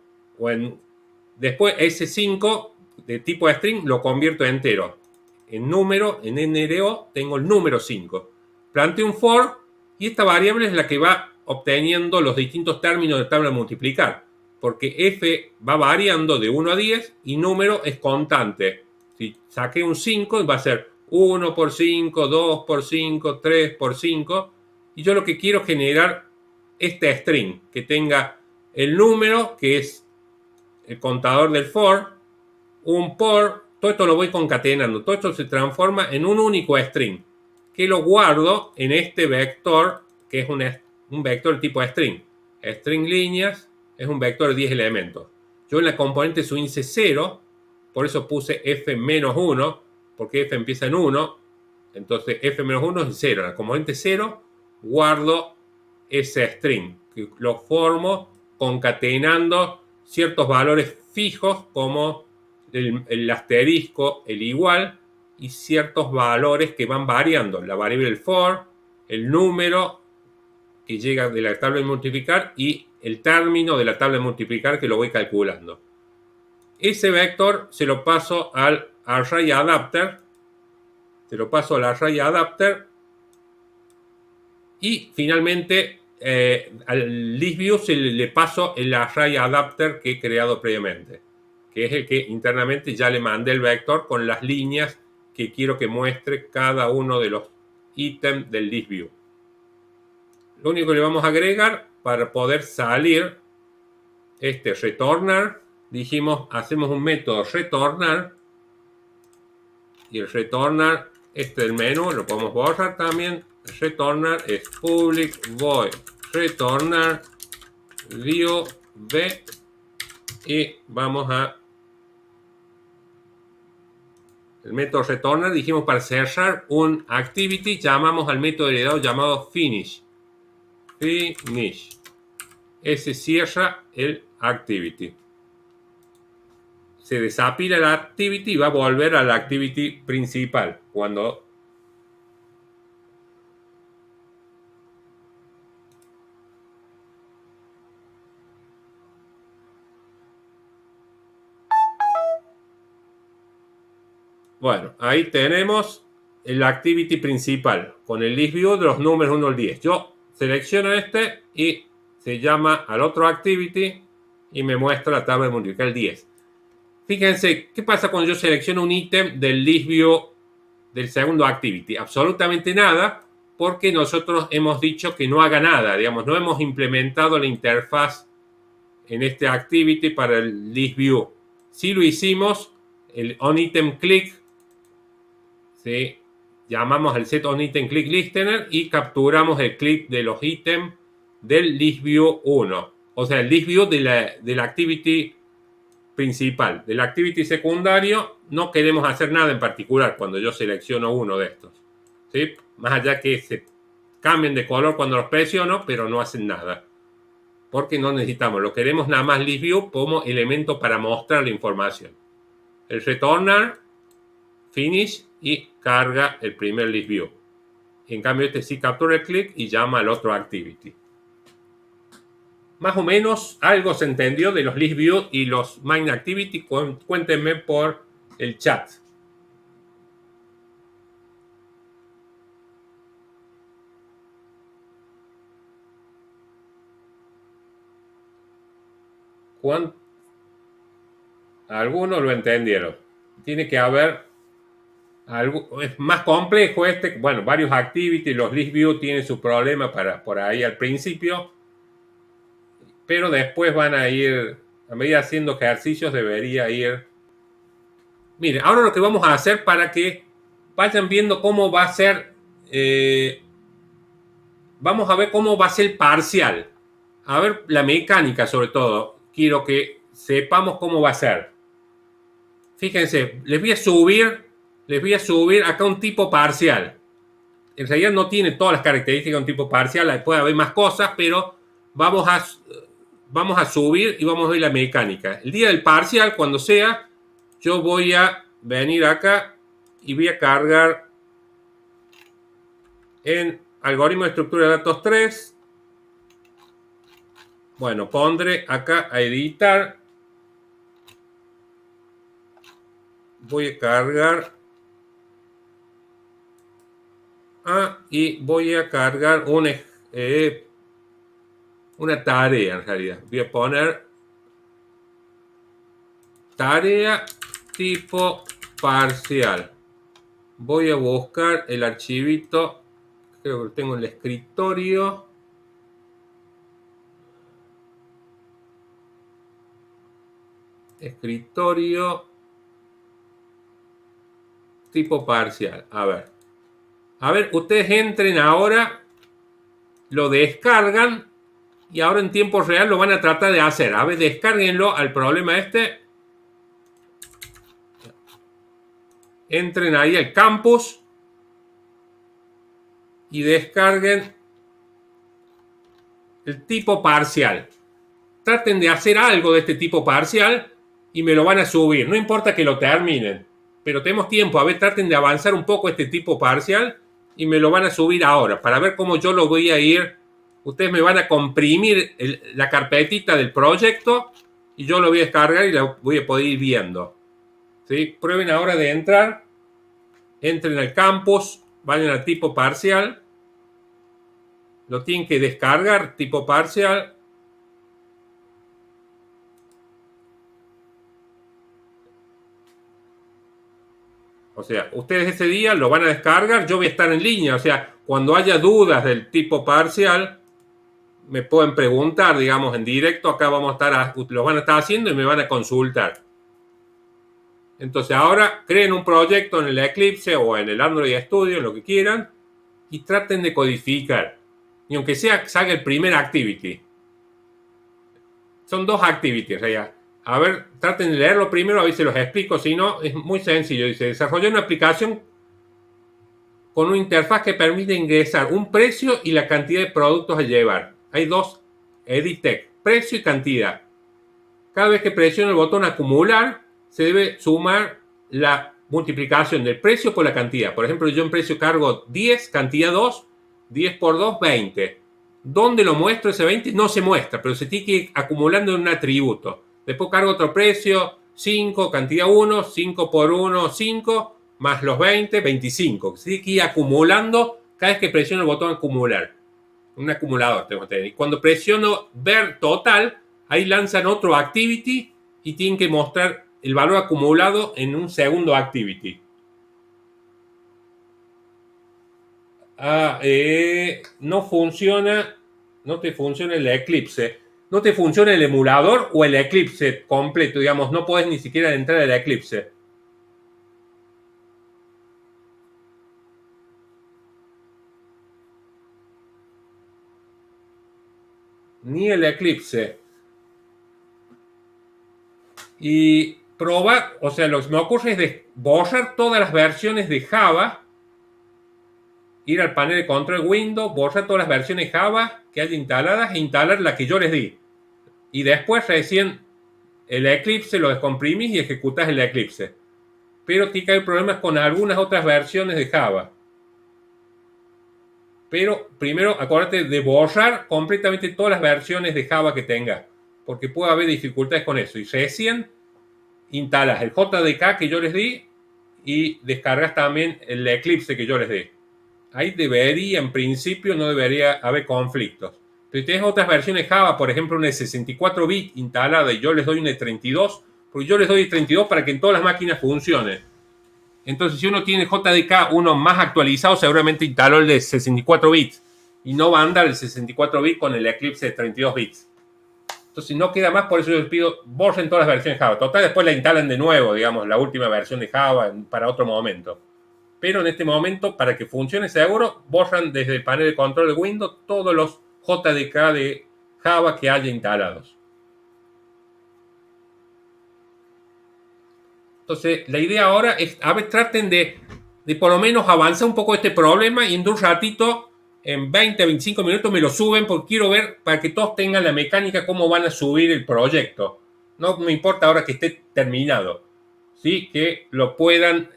Después ese 5 de tipo string lo convierto en entero. En número, en NRO, tengo el número 5. Planteo un for y esta variable es la que va obteniendo los distintos términos de tabla de multiplicar. Porque f va variando de 1 a 10 y número es constante. Si saqué un 5, va a ser 1 por 5, 2 por 5, 3 por 5. Y yo lo que quiero es generar este string que tenga el número, que es el contador del for, un por, todo esto lo voy concatenando, todo esto se transforma en un único string, que lo guardo en este vector, que es un vector de tipo string. String líneas es un vector de 10 elementos. Yo en la componente su índice 0, por eso puse f-1, porque f empieza en 1, entonces f-1 es 0. En la componente 0 guardo ese string, que lo formo concatenando ciertos valores fijos como el asterisco, el igual, y ciertos valores que van variando. La variable del for, el número que llega de la tabla de multiplicar y el término de la tabla de multiplicar que lo voy calculando. Ese vector se lo paso al ArrayAdapter. Y finalmente al ListView se le paso el ArrayAdapter que he creado previamente, que es el que internamente ya le mandé el vector con las líneas que quiero que muestre cada uno de los ítems del ListView. Lo único que le vamos a agregar para poder salir este retornar, dijimos, hacemos un método retornar, y el retornar, este del menú, lo podemos borrar también. Retornar es public void retornar view b, y vamos a el método retornar. Dijimos, para cerrar un activity llamamos al método heredado llamado finish. Ese cierra el activity. Se desapila el activity y va a volver a la activity principal. Cuando bueno, ahí tenemos el activity principal con el list view de los números 1 al 10. Yo selecciono este y se llama al otro activity y me muestra la tabla de multiplicar el 10. Fíjense, ¿qué pasa cuando yo selecciono un ítem del list view del segundo activity? Absolutamente nada, porque nosotros hemos dicho que no haga nada, digamos, no hemos implementado la interfaz en este activity para el list view. Sí lo hicimos, el onItemClick, ¿sí? Llamamos al set onItemClickListener y capturamos el click de los ítems del list view 1, o sea, el list view de la activity principal. Del activity secundario no queremos hacer nada en particular cuando yo selecciono uno de estos, ¿sí? Más allá que se cambien de color cuando los presiono, pero no hacen nada, porque no necesitamos, lo queremos nada más list view como elemento para mostrar la información. El retornar, finish, y carga el primer list view. En cambio este sí captura el click y llama al otro activity. Más o menos algo se entendió de los list view y los MindActivity. Cuéntenme por el chat. Algunos lo entendieron. Tiene que haber algo, es más complejo este. Bueno, varios activities, los list view tienen su problema por ahí al principio, pero después van a ir, a medida haciendo ejercicios, debería ir. Miren, ahora lo que vamos a hacer para que vayan viendo cómo va a ser vamos a ver cómo va a ser el parcial. A ver la mecánica sobre todo. Quiero que sepamos cómo va a ser. Fíjense, les voy a subir acá un tipo parcial. En realidad no tiene todas las características de un tipo parcial, puede haber más cosas, pero vamos a subir y vamos a ver la mecánica. El día del parcial, cuando sea, yo voy a venir acá y voy a cargar en algoritmo de estructura de datos 3. Bueno, pondré acá a editar. Voy a cargar. Y voy a cargar una tarea en realidad. Voy a poner tarea tipo parcial. Voy a buscar el archivito. Creo que lo tengo en el escritorio. Escritorio tipo parcial. A ver, ustedes entren ahora, lo descargan y ahora en tiempo real lo van a tratar de hacer. A ver, descárguenlo al problema este. Entren ahí al campus y descarguen el tipo parcial. Traten de hacer algo de este tipo parcial y me lo van a subir. No importa que lo terminen, pero tenemos tiempo. A ver, traten de avanzar un poco este tipo parcial y me lo van a subir ahora para ver cómo yo lo voy a ir. Ustedes me van a comprimir la carpetita del proyecto y yo lo voy a descargar y lo voy a poder ir viendo. ¿Sí? Prueben ahora de entrar. Entren al campus, vayan al tipo parcial. Lo tienen que descargar, tipo parcial. O sea, ustedes ese día lo van a descargar, yo voy a estar en línea. O sea, cuando haya dudas del tipo parcial, me pueden preguntar, digamos, en directo. Acá vamos a estar, lo van a estar haciendo y me van a consultar. Entonces ahora creen un proyecto en el Eclipse o en el Android Studio, lo que quieran, y traten de codificar. Y aunque sea, salga el primer activity. Son 2 activities allá. A ver, traten de leerlo primero, a ver si los explico. Si no, es muy sencillo. Dice, desarrolló una aplicación con una interfaz que permite ingresar un precio y la cantidad de productos a llevar. Hay 2 edit text, precio y cantidad. Cada vez que presiono el botón acumular, se debe sumar la multiplicación del precio por la cantidad. Por ejemplo, yo en precio cargo 10, cantidad 2, 10 por 2, 20. ¿Dónde lo muestro ese 20? No se muestra, pero se tiene que ir acumulando en un atributo. Después cargo otro precio, 5, cantidad 1, 5 por 1, 5, más los 20, 25. Se tiene que ir acumulando cada vez que presiono el botón acumular. Un acumulador tengo que tener. Y cuando presiono ver total, ahí lanzan otro activity y tienen que mostrar el valor acumulado en un segundo activity. No funciona, no te funciona el Eclipse. No te funciona el emulador o el Eclipse completo, digamos, no puedes ni siquiera entrar al Eclipse. Ni el Eclipse. Y probar, o sea, lo que me ocurre es de borrar todas las versiones de Java, ir al panel de control Windows, borrar todas las versiones Java que haya instaladas e instalar la que yo les di. Y después recién el Eclipse lo descomprimís y ejecutás el Eclipse. Pero tiene que haber problemas con algunas otras versiones de Java. Pero primero acuérdate de borrar completamente todas las versiones de Java que tengas, porque puede haber dificultades con eso. Y recién instalas el JDK que yo les di y descargas también el Eclipse que yo les di. Ahí debería, en principio, no debería haber conflictos. Pero si tienes otras versiones Java, por ejemplo, una de 64 bits instalada y yo les doy una de 32, porque yo les doy 32 para que en todas las máquinas funcione. Entonces, si uno tiene JDK, uno más actualizado, seguramente instaló el de 64 bits y no va a andar el 64 bits con el Eclipse de 32 bits. Entonces, no queda más, por eso yo les pido, borren todas las versiones Java. Total, después la instalan de nuevo, digamos, la última versión de Java para otro momento. pero en este momento, para que funcione seguro, borran desde el panel de control de Windows todos los JDK de Java que haya instalados. Entonces, la idea ahora es, a ver, traten de por lo menos avanzar un poco este problema y en un ratito, en 20, 25 minutos me lo suben porque quiero ver para que todos tengan la mecánica cómo van a subir el proyecto. No me importa ahora que esté terminado, ¿sí? Que lo puedan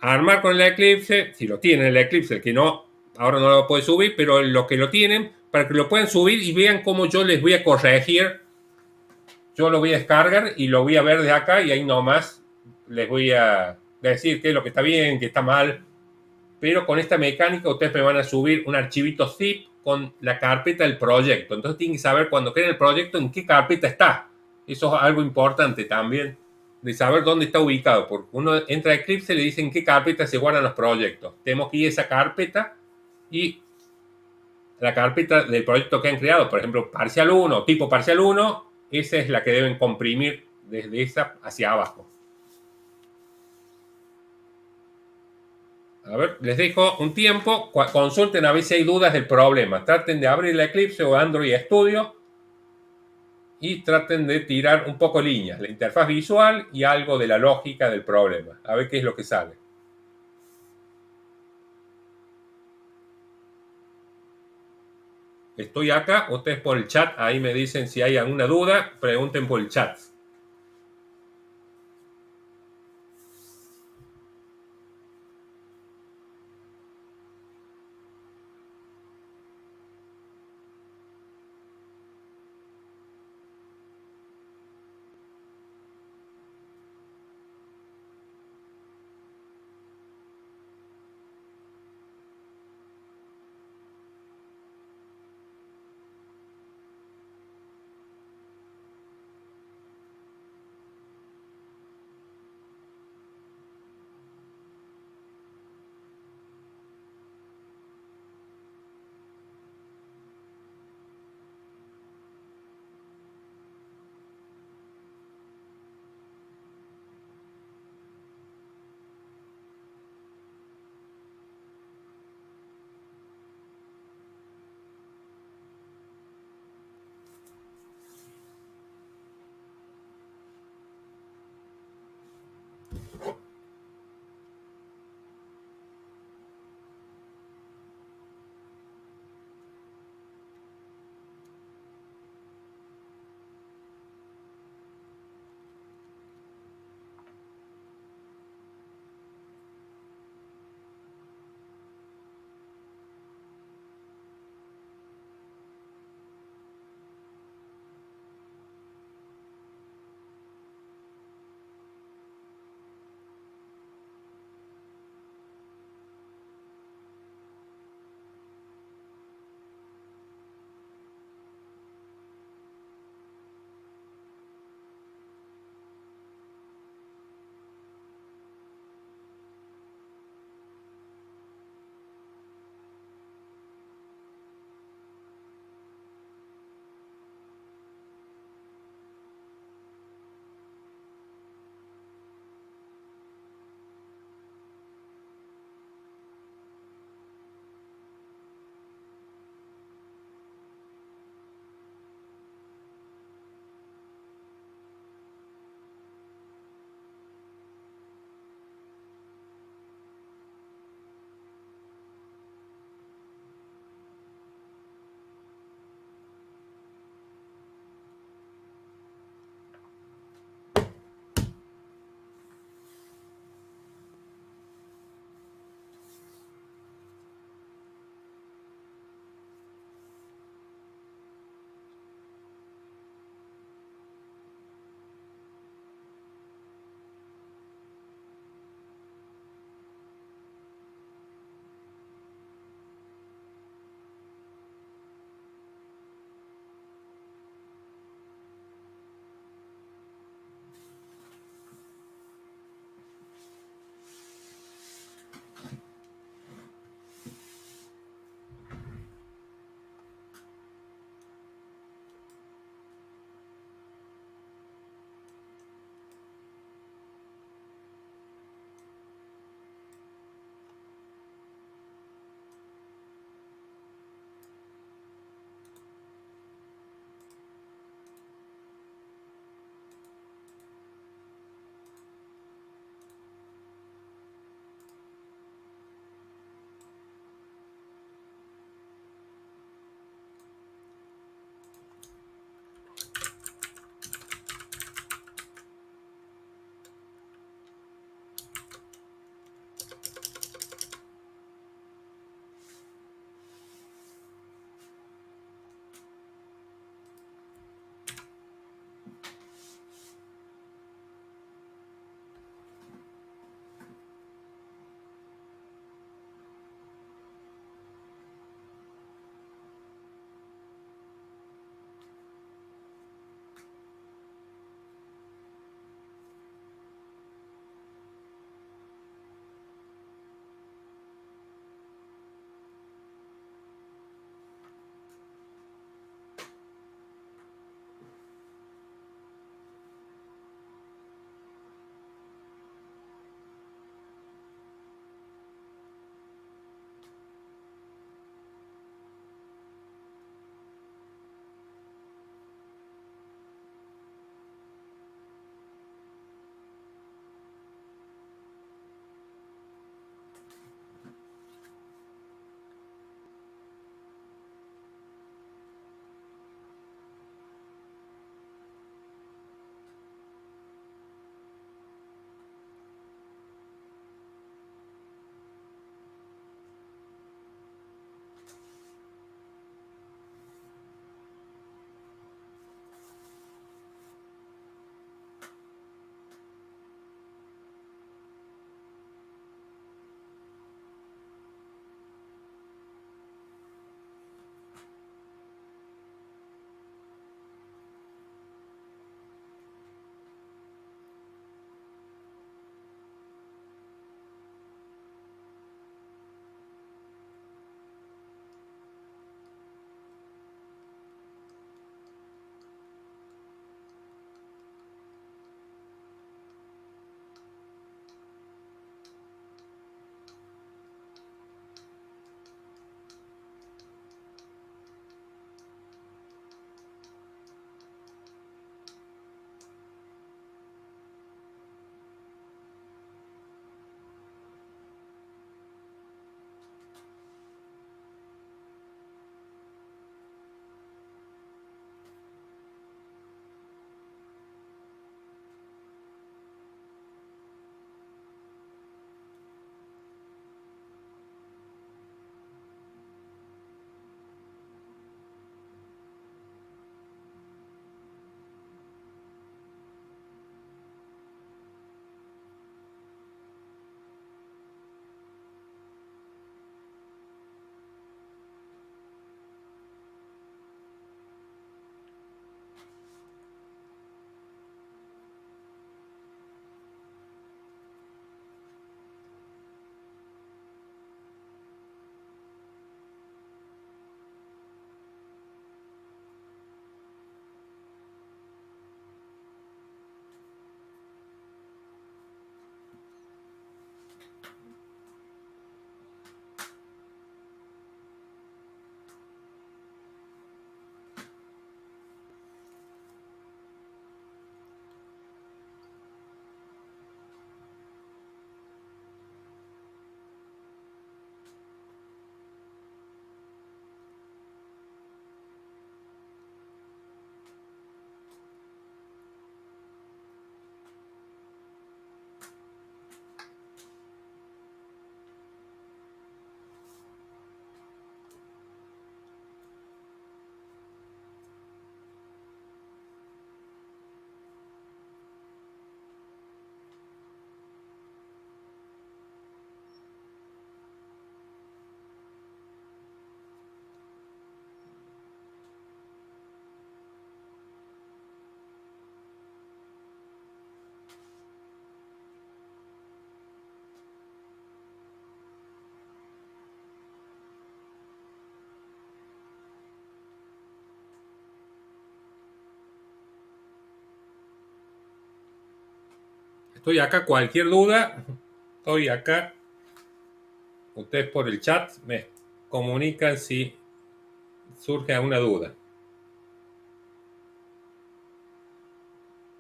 armar con el Eclipse, si lo tienen el Eclipse, el que no, ahora no lo puede subir, pero los que lo tienen, para que lo puedan subir y vean cómo yo les voy a corregir. Yo lo voy a descargar y lo voy a ver de acá y ahí nomás les voy a decir qué es lo que está bien, qué está mal. Pero con esta mecánica ustedes me van a subir un archivito zip con la carpeta del proyecto. Entonces tienen que saber cuando creen el proyecto en qué carpeta está. Eso es algo importante también, de saber dónde está ubicado. Porque uno entra a Eclipse y le dicen en qué carpeta se guardan los proyectos. Tenemos que ir a esa carpeta y la carpeta del proyecto que han creado, por ejemplo, parcial 1, tipo parcial 1, esa es la que deben comprimir desde esa hacia abajo. A ver, les dejo un tiempo, consulten a ver si hay dudas del problema. Traten de abrir el Eclipse o Android Studio y traten de tirar un poco líneas, la interfaz visual y algo de la lógica del problema. A ver qué es lo que sale. Estoy acá, ustedes por el chat, ahí me dicen si hay alguna duda, pregunten por el chat. Estoy acá, cualquier duda, estoy acá. Ustedes por el chat me comunican si surge alguna duda.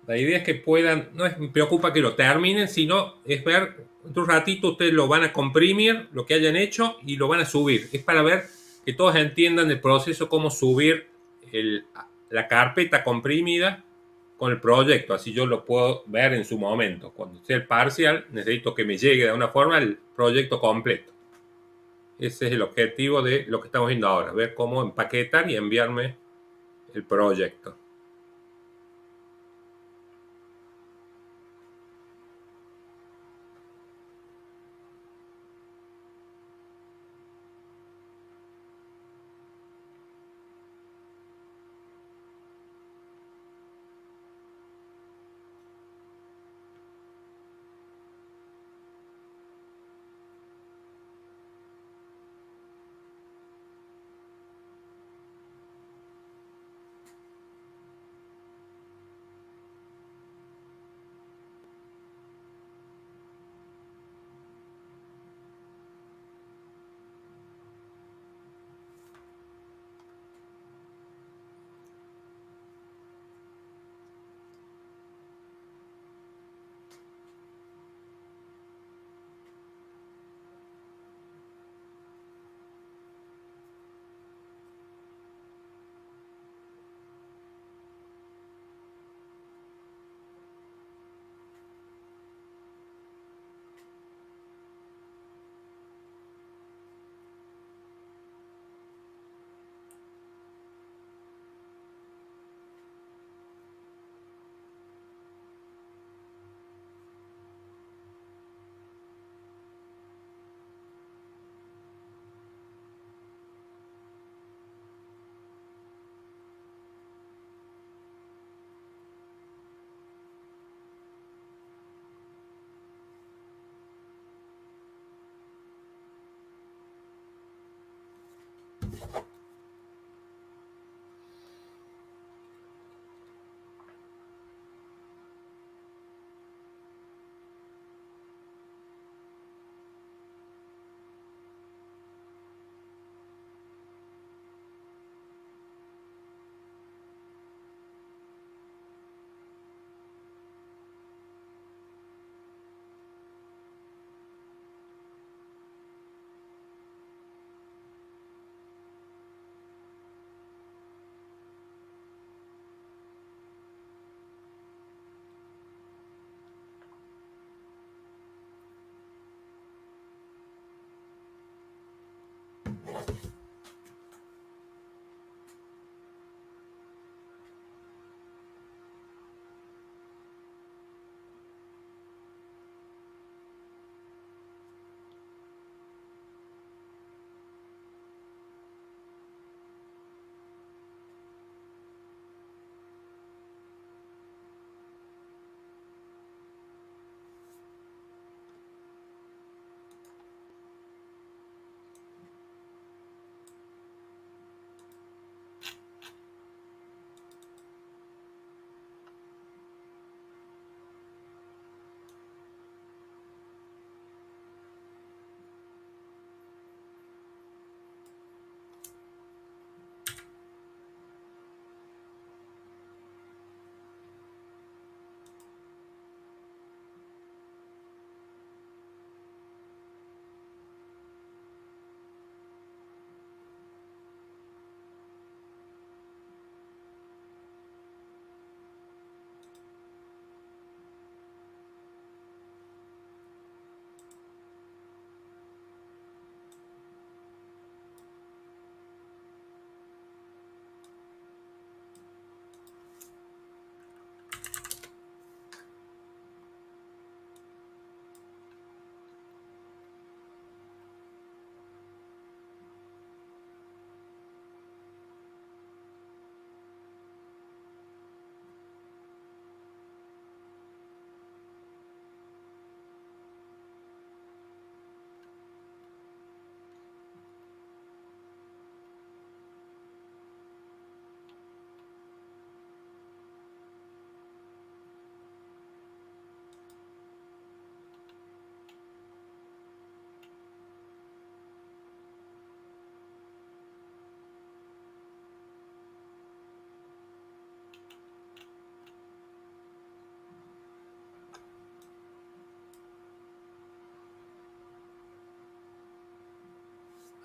La idea es que puedan, no me preocupa que lo terminen, sino es ver, en un ratito ustedes lo van a comprimir, lo que hayan hecho, y lo van a subir. Es para ver que todos entiendan el proceso, cómo subir la carpeta comprimida con el proyecto. Así yo lo puedo ver en su momento. Cuando sea el parcial, necesito que me llegue de alguna forma el proyecto completo. Ese es el objetivo de lo que estamos viendo ahora, ver cómo empaquetar y enviarme el proyecto.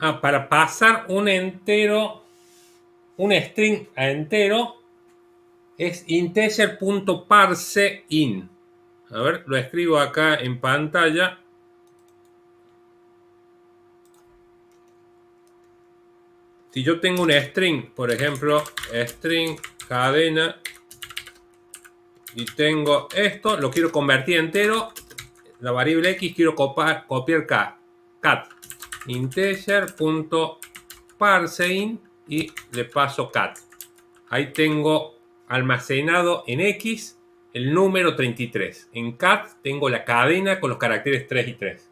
Para pasar un entero, un string a entero, es integer.parseIn. A ver, lo escribo acá en pantalla. Si yo tengo un string, por ejemplo, string cadena, y tengo esto, lo quiero convertir entero, la variable x quiero copiar cat integer.parseIn y le paso cat. Ahí tengo almacenado en x el número 33. En cat tengo la cadena con los caracteres 3 y 3.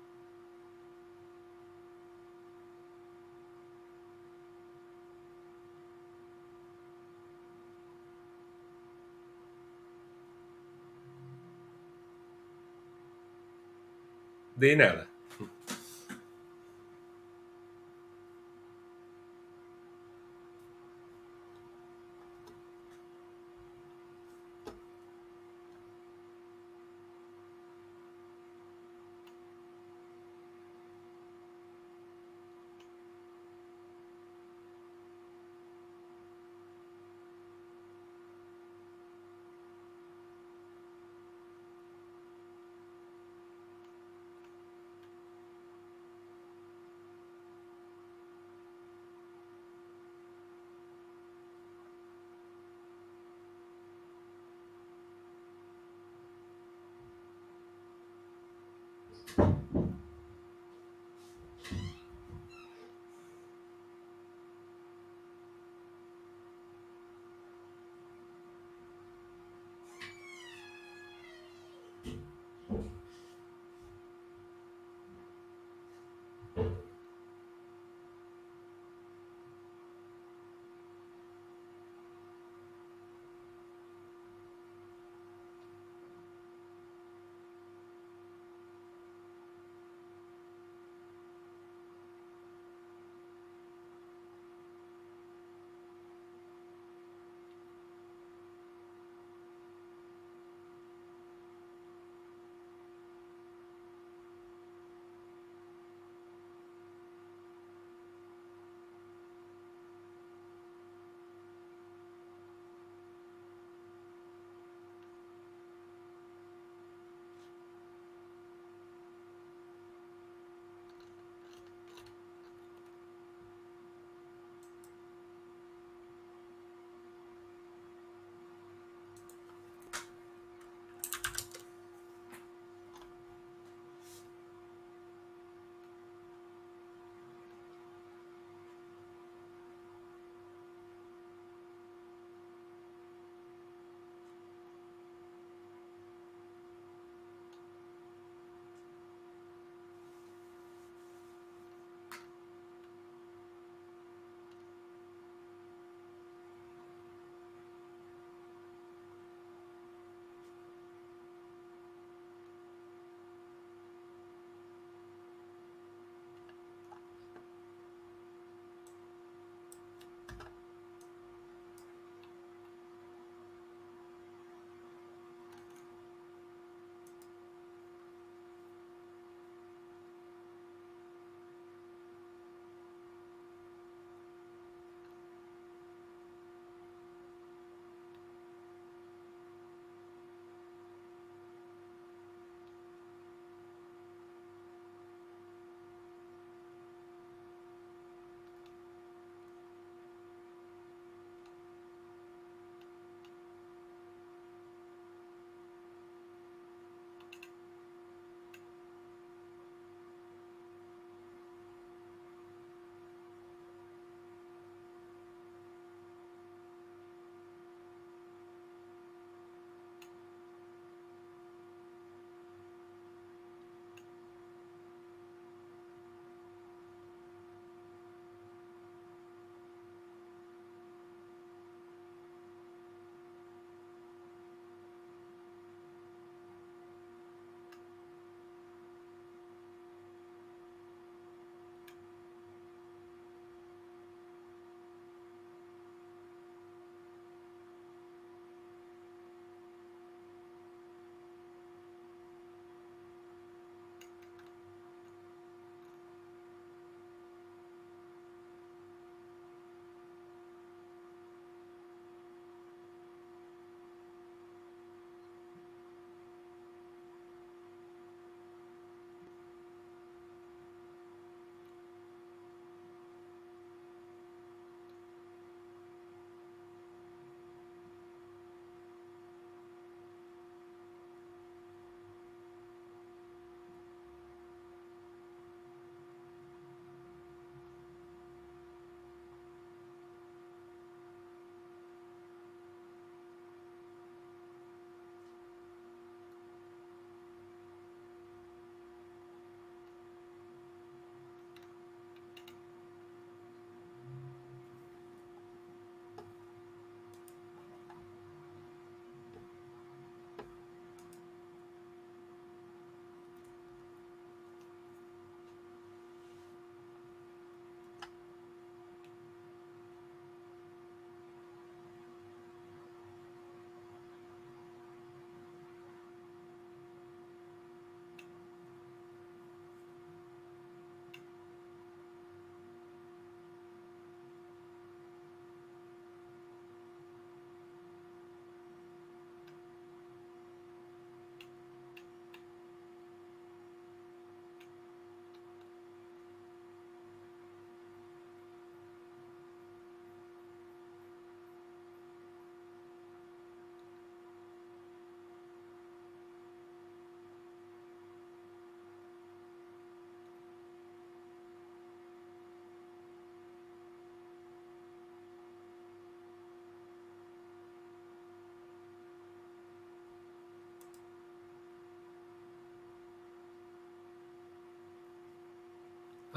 De nada.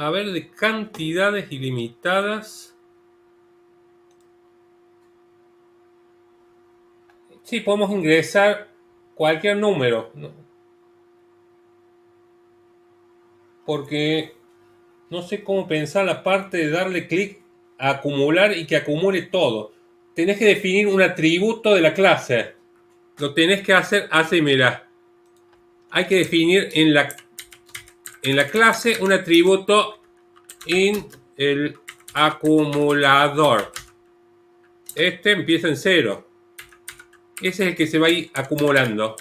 A ver, de cantidades ilimitadas. Sí, podemos ingresar cualquier número, ¿no? Porque no sé cómo pensar la parte de darle clic a acumular y que acumule todo. Tenés que definir un atributo de la clase. Lo tenés que hacer así, mira. Hay que definir en la clase un atributo en el acumulador. Este empieza en 0. Ese es el que se va a ir acumulando.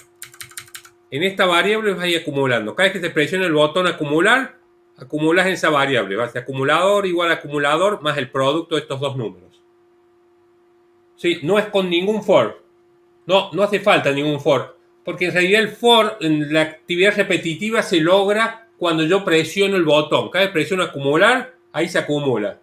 En esta variable vas a ir acumulando. Cada vez que se presiona el botón acumular, acumulas esa variable. Va a ser acumulador igual a acumulador más el producto de estos dos números. Sí, no es con ningún for. No hace falta ningún for. Porque en realidad el for en la actividad repetitiva se logra cuando yo presiono el botón. Cada vez presiono acumular, ahí se acumula.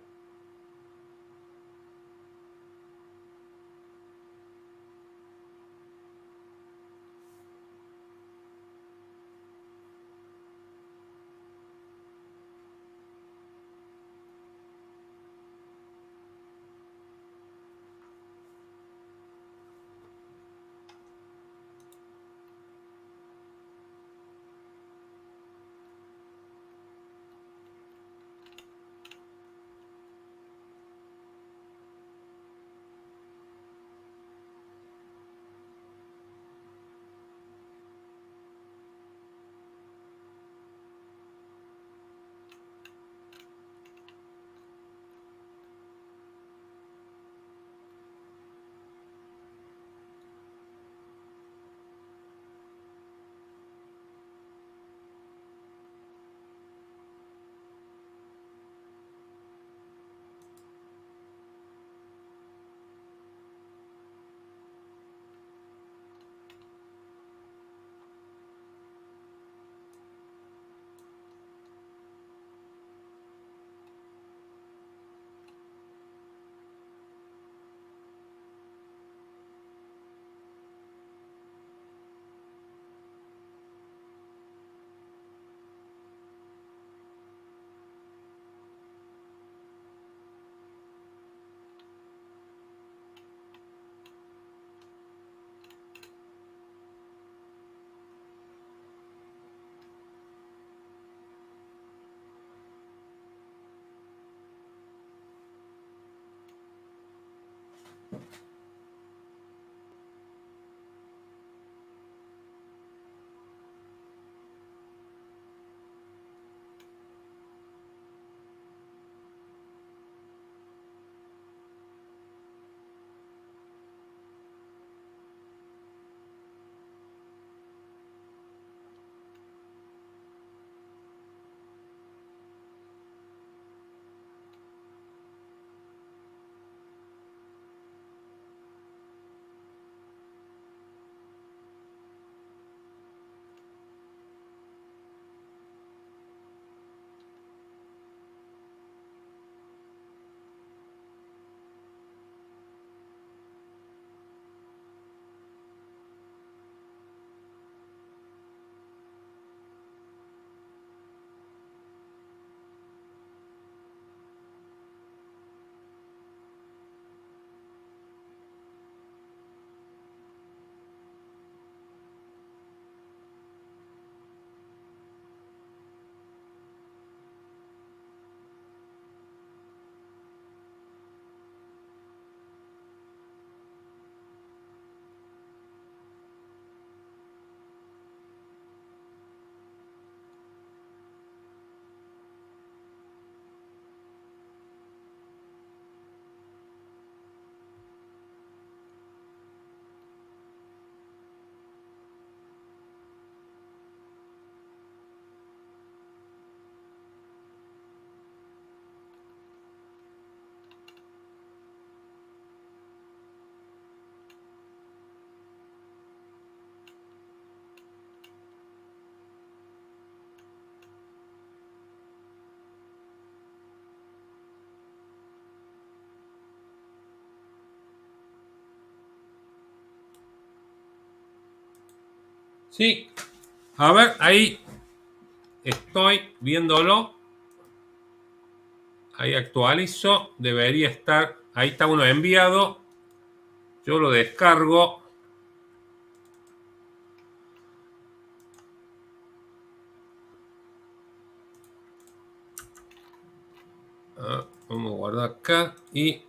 Sí, a ver, ahí estoy viéndolo. Ahí actualizo. Debería estar. Ahí está uno enviado. Yo lo descargo. Vamos a guardar acá y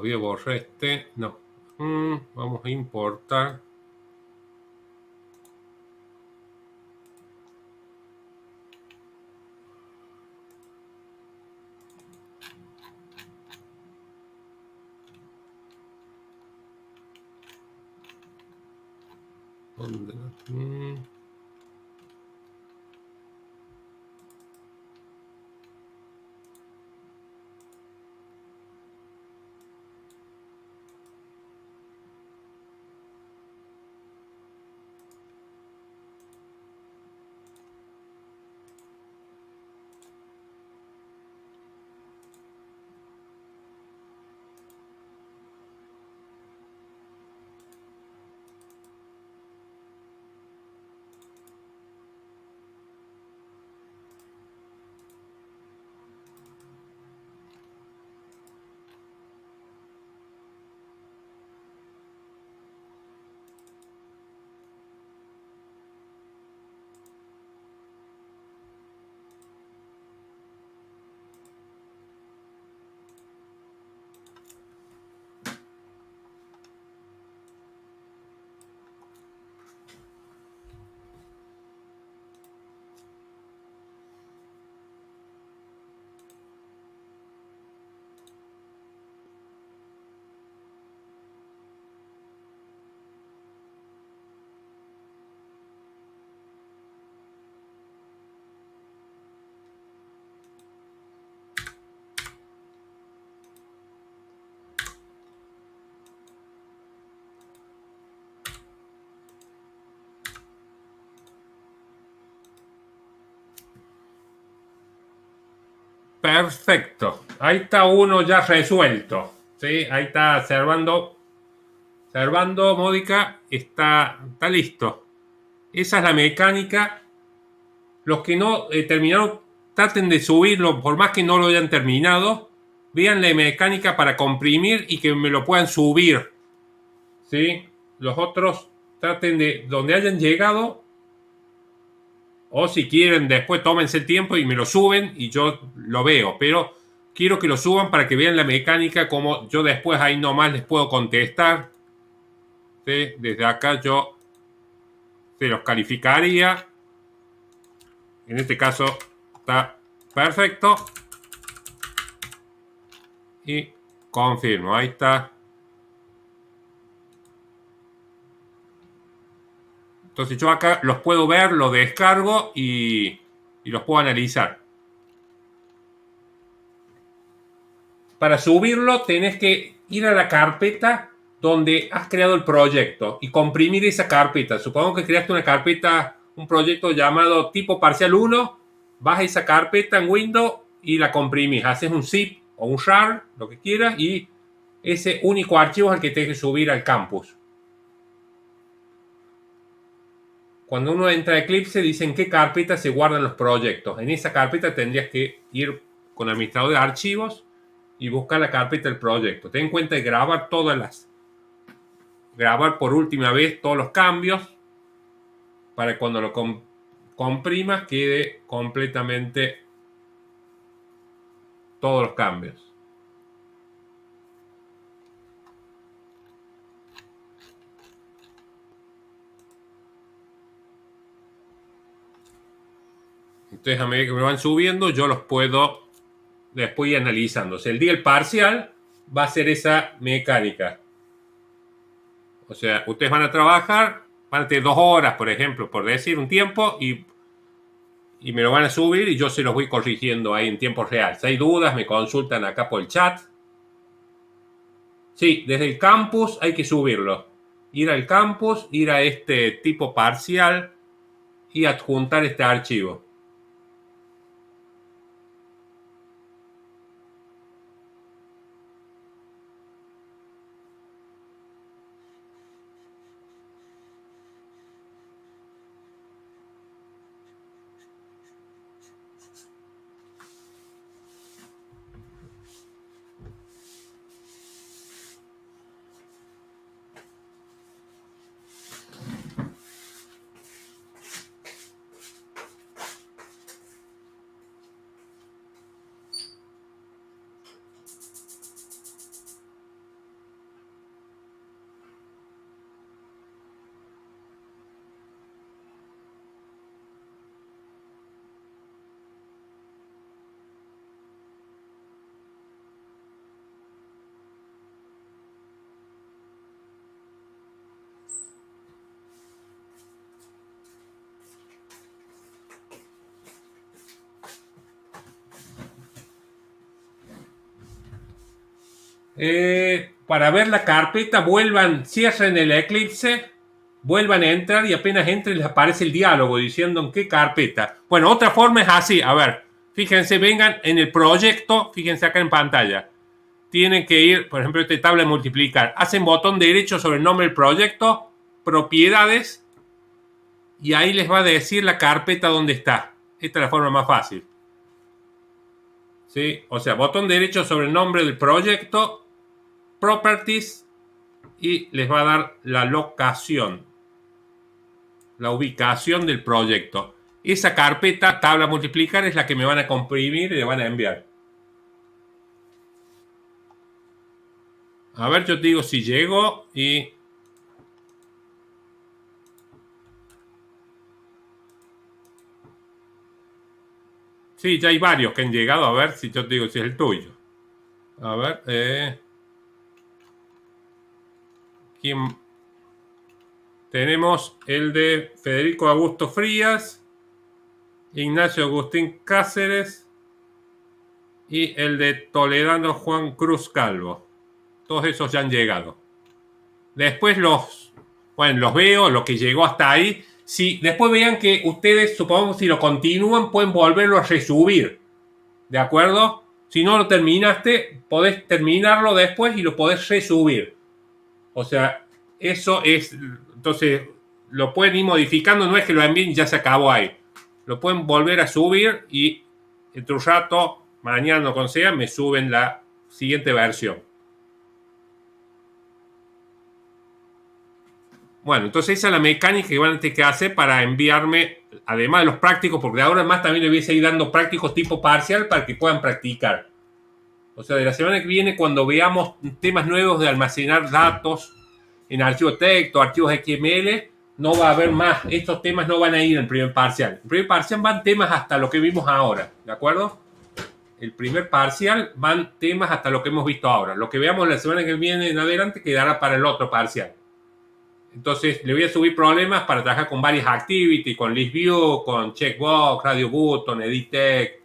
voy a borrar este. No. Vamos a importar. ¿Dónde? Perfecto. Ahí está uno ya resuelto. ¿Sí? Ahí está Servando. Servando Módica está listo. Esa es la mecánica. Los que no terminaron, traten de subirlo, por más que no lo hayan terminado. Vean la mecánica para comprimir y que me lo puedan subir. ¿Sí? Los otros traten de, donde hayan llegado, o si quieren después tómense el tiempo y me lo suben y yo lo veo, pero quiero que lo suban para que vean la mecánica, como yo después ahí nomás les puedo contestar. ¿Sí? Desde acá yo se los calificaría. En este caso está perfecto. Y confirmo, ahí está. Entonces yo acá los puedo ver, los descargo y los puedo analizar. Para subirlo tenés que ir a la carpeta donde has creado el proyecto y comprimir esa carpeta. Supongo que creaste una carpeta, un proyecto llamado tipo parcial 1. Vas a esa carpeta en Windows y la comprimís. Haces un zip o un jar, lo que quieras, y ese único archivo es el que tienes que subir al campus. Cuando uno entra a Eclipse, dicen qué carpeta se guardan los proyectos. En esa carpeta tendrías que ir con el administrador de archivos y buscar la carpeta del proyecto. Ten en cuenta de grabar grabar por última vez todos los cambios para que cuando lo comprimas quede completamente todos los cambios. Entonces, a medida que me van subiendo, yo los puedo después ir analizando. Si el día el parcial, va a ser esa mecánica. O sea, ustedes van a trabajar, van a tener 2 horas, por ejemplo, por decir un tiempo, y me lo van a subir y yo se los voy corrigiendo ahí en tiempo real. Si hay dudas, me consultan acá por el chat. Sí, desde el campus hay que subirlo. Ir al campus, ir a este tipo parcial y adjuntar este archivo. Para ver la carpeta, cierren el Eclipse, vuelvan a entrar y apenas entren les aparece el diálogo diciendo en qué carpeta. Bueno, otra forma es así, a ver, fíjense, vengan en el proyecto, fíjense acá en pantalla. Tienen que ir, por ejemplo, esta tabla de multiplicar. Hacen botón derecho sobre el nombre del proyecto, propiedades, y ahí les va a decir la carpeta donde está. Esta es la forma más fácil. ¿Sí? O sea, botón derecho sobre el nombre del proyecto, Properties, y les va a dar la locación, la ubicación del proyecto. Esa carpeta, tabla multiplicar, es la que me van a comprimir y le van a enviar. A ver, yo te digo si llego y... Sí, ya hay varios que han llegado. A ver si yo te digo si es el tuyo. A ver, ¿quién? Tenemos el de Federico Augusto Frías, Ignacio Agustín Cáceres y el de Toledano Juan Cruz Calvo. Todos esos ya han llegado. Después los veo, lo que llegó hasta ahí. Si después vean que ustedes, supongamos, si lo continúan, pueden volverlo a resubir. ¿De acuerdo? Si no lo terminaste, podés terminarlo después y lo podés resubir. O sea, eso es... Entonces, lo pueden ir modificando. No es que lo envíen y ya se acabó ahí. Lo pueden volver a subir y entre un rato, mañana o con sea, me suben la siguiente versión. Bueno, entonces esa es la mecánica que van a tener que hacer para enviarme, además de los prácticos, porque de ahora en más también les voy a seguir dando prácticos tipo parcial para que puedan practicar. O sea, de la semana que viene, cuando veamos temas nuevos de almacenar datos en archivos texto, archivos XML, no va a haber más. Estos temas no van a ir en el primer parcial. En el primer parcial van temas hasta lo que vimos ahora, ¿de acuerdo? El primer parcial van temas hasta lo que hemos visto ahora. Lo que veamos la semana que viene en adelante quedará para el otro parcial. Entonces, le voy a subir problemas para trabajar con varias activities, con ListView, con Checkbox, Radio Button, EditTech,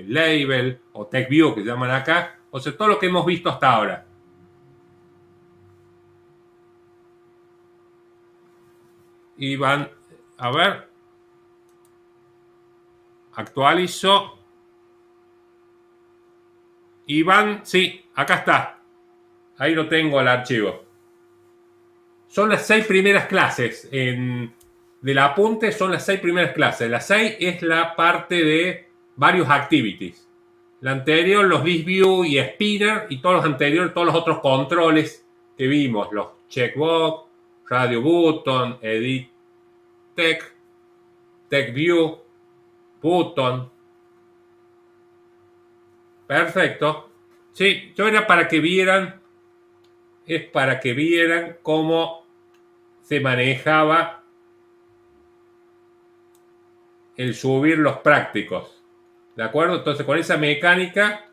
Label o TechView que se llaman acá. O sea, todo lo que hemos visto hasta ahora. Y van, a ver, actualizo. Y van, sí, acá está. Ahí lo tengo el archivo. Son las 6 primeras clases. Del apunte son las 6 primeras clases. La 6 es la parte de varios activities. La anterior, los ListView y Spinner, y todos los anteriores, todos los otros controles que vimos. Los Checkbox, Radio Button, EditTech, TechView, Button. Perfecto. Sí, yo era para que vieran, es para que vieran cómo se manejaba el subir los prácticos. ¿De acuerdo? Entonces con esa mecánica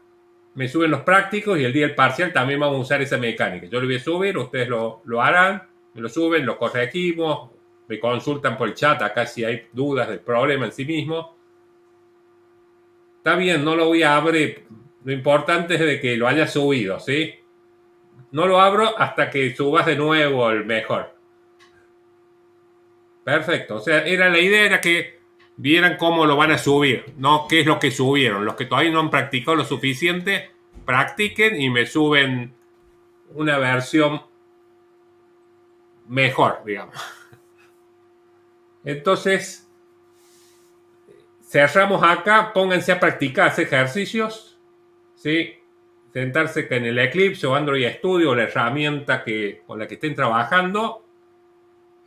me suben los prácticos y el día del parcial también vamos a usar esa mecánica. Yo lo voy a subir, ustedes lo harán, me lo suben, lo corregimos, me consultan por el chat acá si hay dudas del problema en sí mismo. Está bien, no lo voy a abrir. Lo importante es de que lo haya subido, ¿sí? No lo abro hasta que subas de nuevo el mejor. Perfecto. O sea, la idea era que vieran cómo lo van a subir, no qué es lo que subieron. Los que todavía no han practicado lo suficiente, practiquen y me suben una versión mejor, digamos. Entonces, cerramos acá, pónganse a practicar, hacer ejercicios, ¿sí? Sentarse en el Eclipse o Android Studio, la herramienta con la que estén trabajando,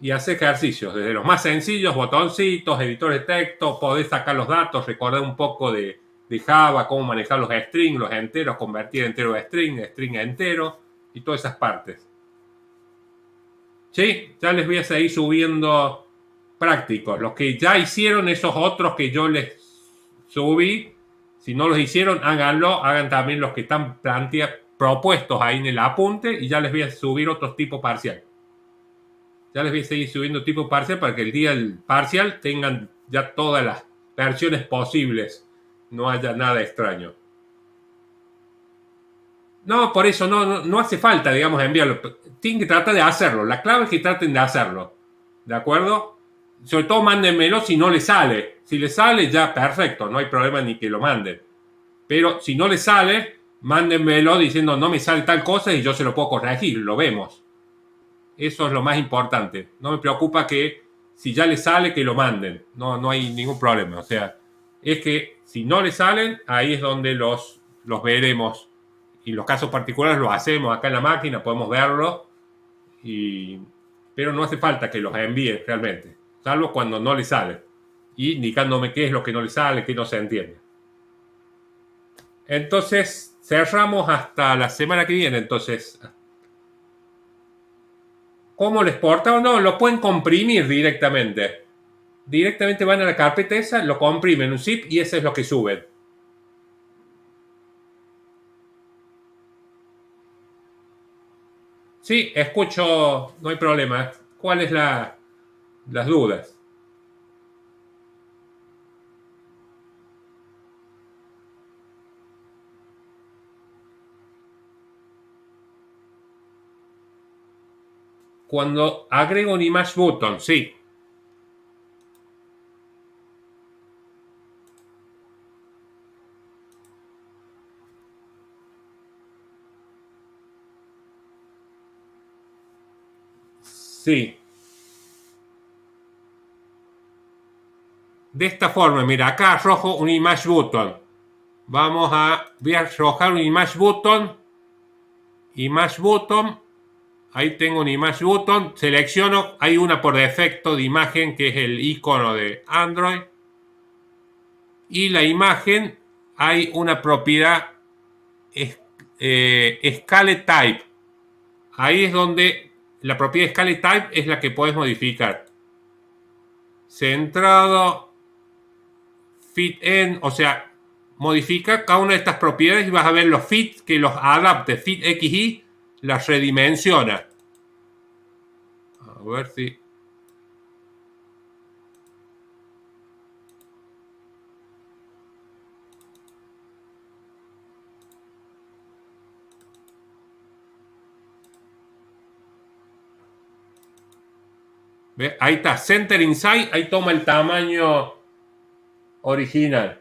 y hacer ejercicios, desde los más sencillos, botoncitos, editores de texto, podés sacar los datos, recordar un poco de Java, cómo manejar los strings, los enteros, convertir entero a string a entero, y todas esas partes. ¿Sí? Ya les voy a seguir subiendo prácticos. Los que ya hicieron, esos otros que yo les subí, si no los hicieron, háganlo. Hagan también los que están propuestos ahí en el apunte y ya les voy a subir otros tipo parcial. Ya les voy a seguir subiendo tipo parcial para que el día del parcial tengan ya todas las versiones posibles. No haya nada extraño. No, por eso no hace falta, digamos, enviarlo. Tienen que tratar de hacerlo. La clave es que traten de hacerlo. ¿De acuerdo? Sobre todo mándenmelo si no les sale. Si les sale, ya perfecto. No hay problema ni que lo manden. Pero si no les sale, mándenmelo diciendo no me sale tal cosa y yo se lo puedo corregir. Lo vemos. Eso es lo más importante. No me preocupa que si ya les sale, que lo manden. No hay ningún problema. O sea, es que si no les salen, ahí es donde los veremos. Y en los casos particulares lo hacemos acá en la máquina, podemos verlo. Pero no hace falta que los envíen realmente. Salvo cuando no les sale. Y indicándome qué es lo que no les sale, qué no se entiende. Entonces, cerramos hasta la semana que viene. Entonces, ¿cómo les exporta o no? Lo pueden comprimir directamente. Directamente van a la carpeta esa, lo comprimen en un zip y eso es lo que suben. Sí, escucho, no hay problema. ¿Cuáles las dudas? Cuando agrego un image button, sí. Sí. De esta forma, mira, acá arrojo un image button. Voy a arrojar un image button. Image button. Ahí tengo un image button. Selecciono, hay una por defecto de imagen que es el icono de Android. Y la imagen, hay una propiedad Scale Type. Ahí es donde la propiedad Scale Type es la que puedes modificar. Centrado, fit en, o sea, modifica cada una de estas propiedades y vas a ver los fit que los adapte. Fit XY las redimensiona. A ver si. ¿Ve? Ahí está, Center Inside, ahí toma el tamaño original.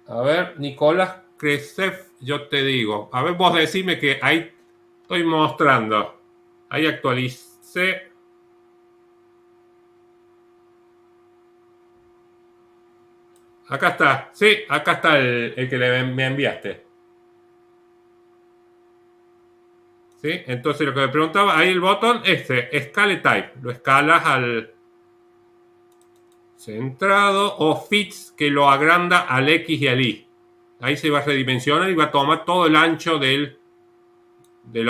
A ver, Nicolás Kresev, yo te digo. A ver, vos decime que ahí estoy mostrando. Ahí actualicé. Acá está. Sí, acá está el que me enviaste. ¿Sí? Entonces lo que me preguntaba, ahí el botón, Scale Type. Lo escalas al centrado o fits que lo agranda al X y al Y. Ahí se va a redimensionar y va a tomar todo el ancho del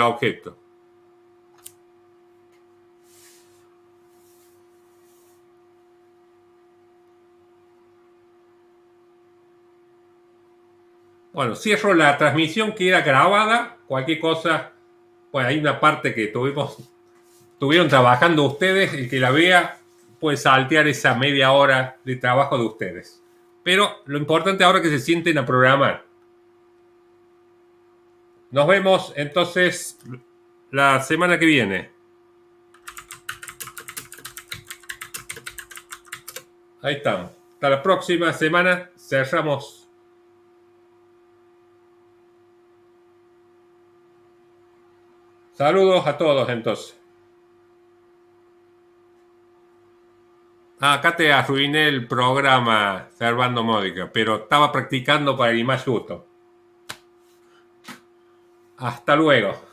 objeto. Bueno, cierro la transmisión, queda grabada. Cualquier cosa, pues hay una parte que estuvieron trabajando ustedes. El que la vea puede saltear esa media hora de trabajo de ustedes. Pero lo importante ahora es que se sienten a programar. Nos vemos entonces la semana que viene. Ahí estamos. Hasta la próxima semana. Cerramos. Saludos a todos entonces. Acá te arruiné el programa, Servando Módica, pero estaba practicando para el más justo. Hasta luego.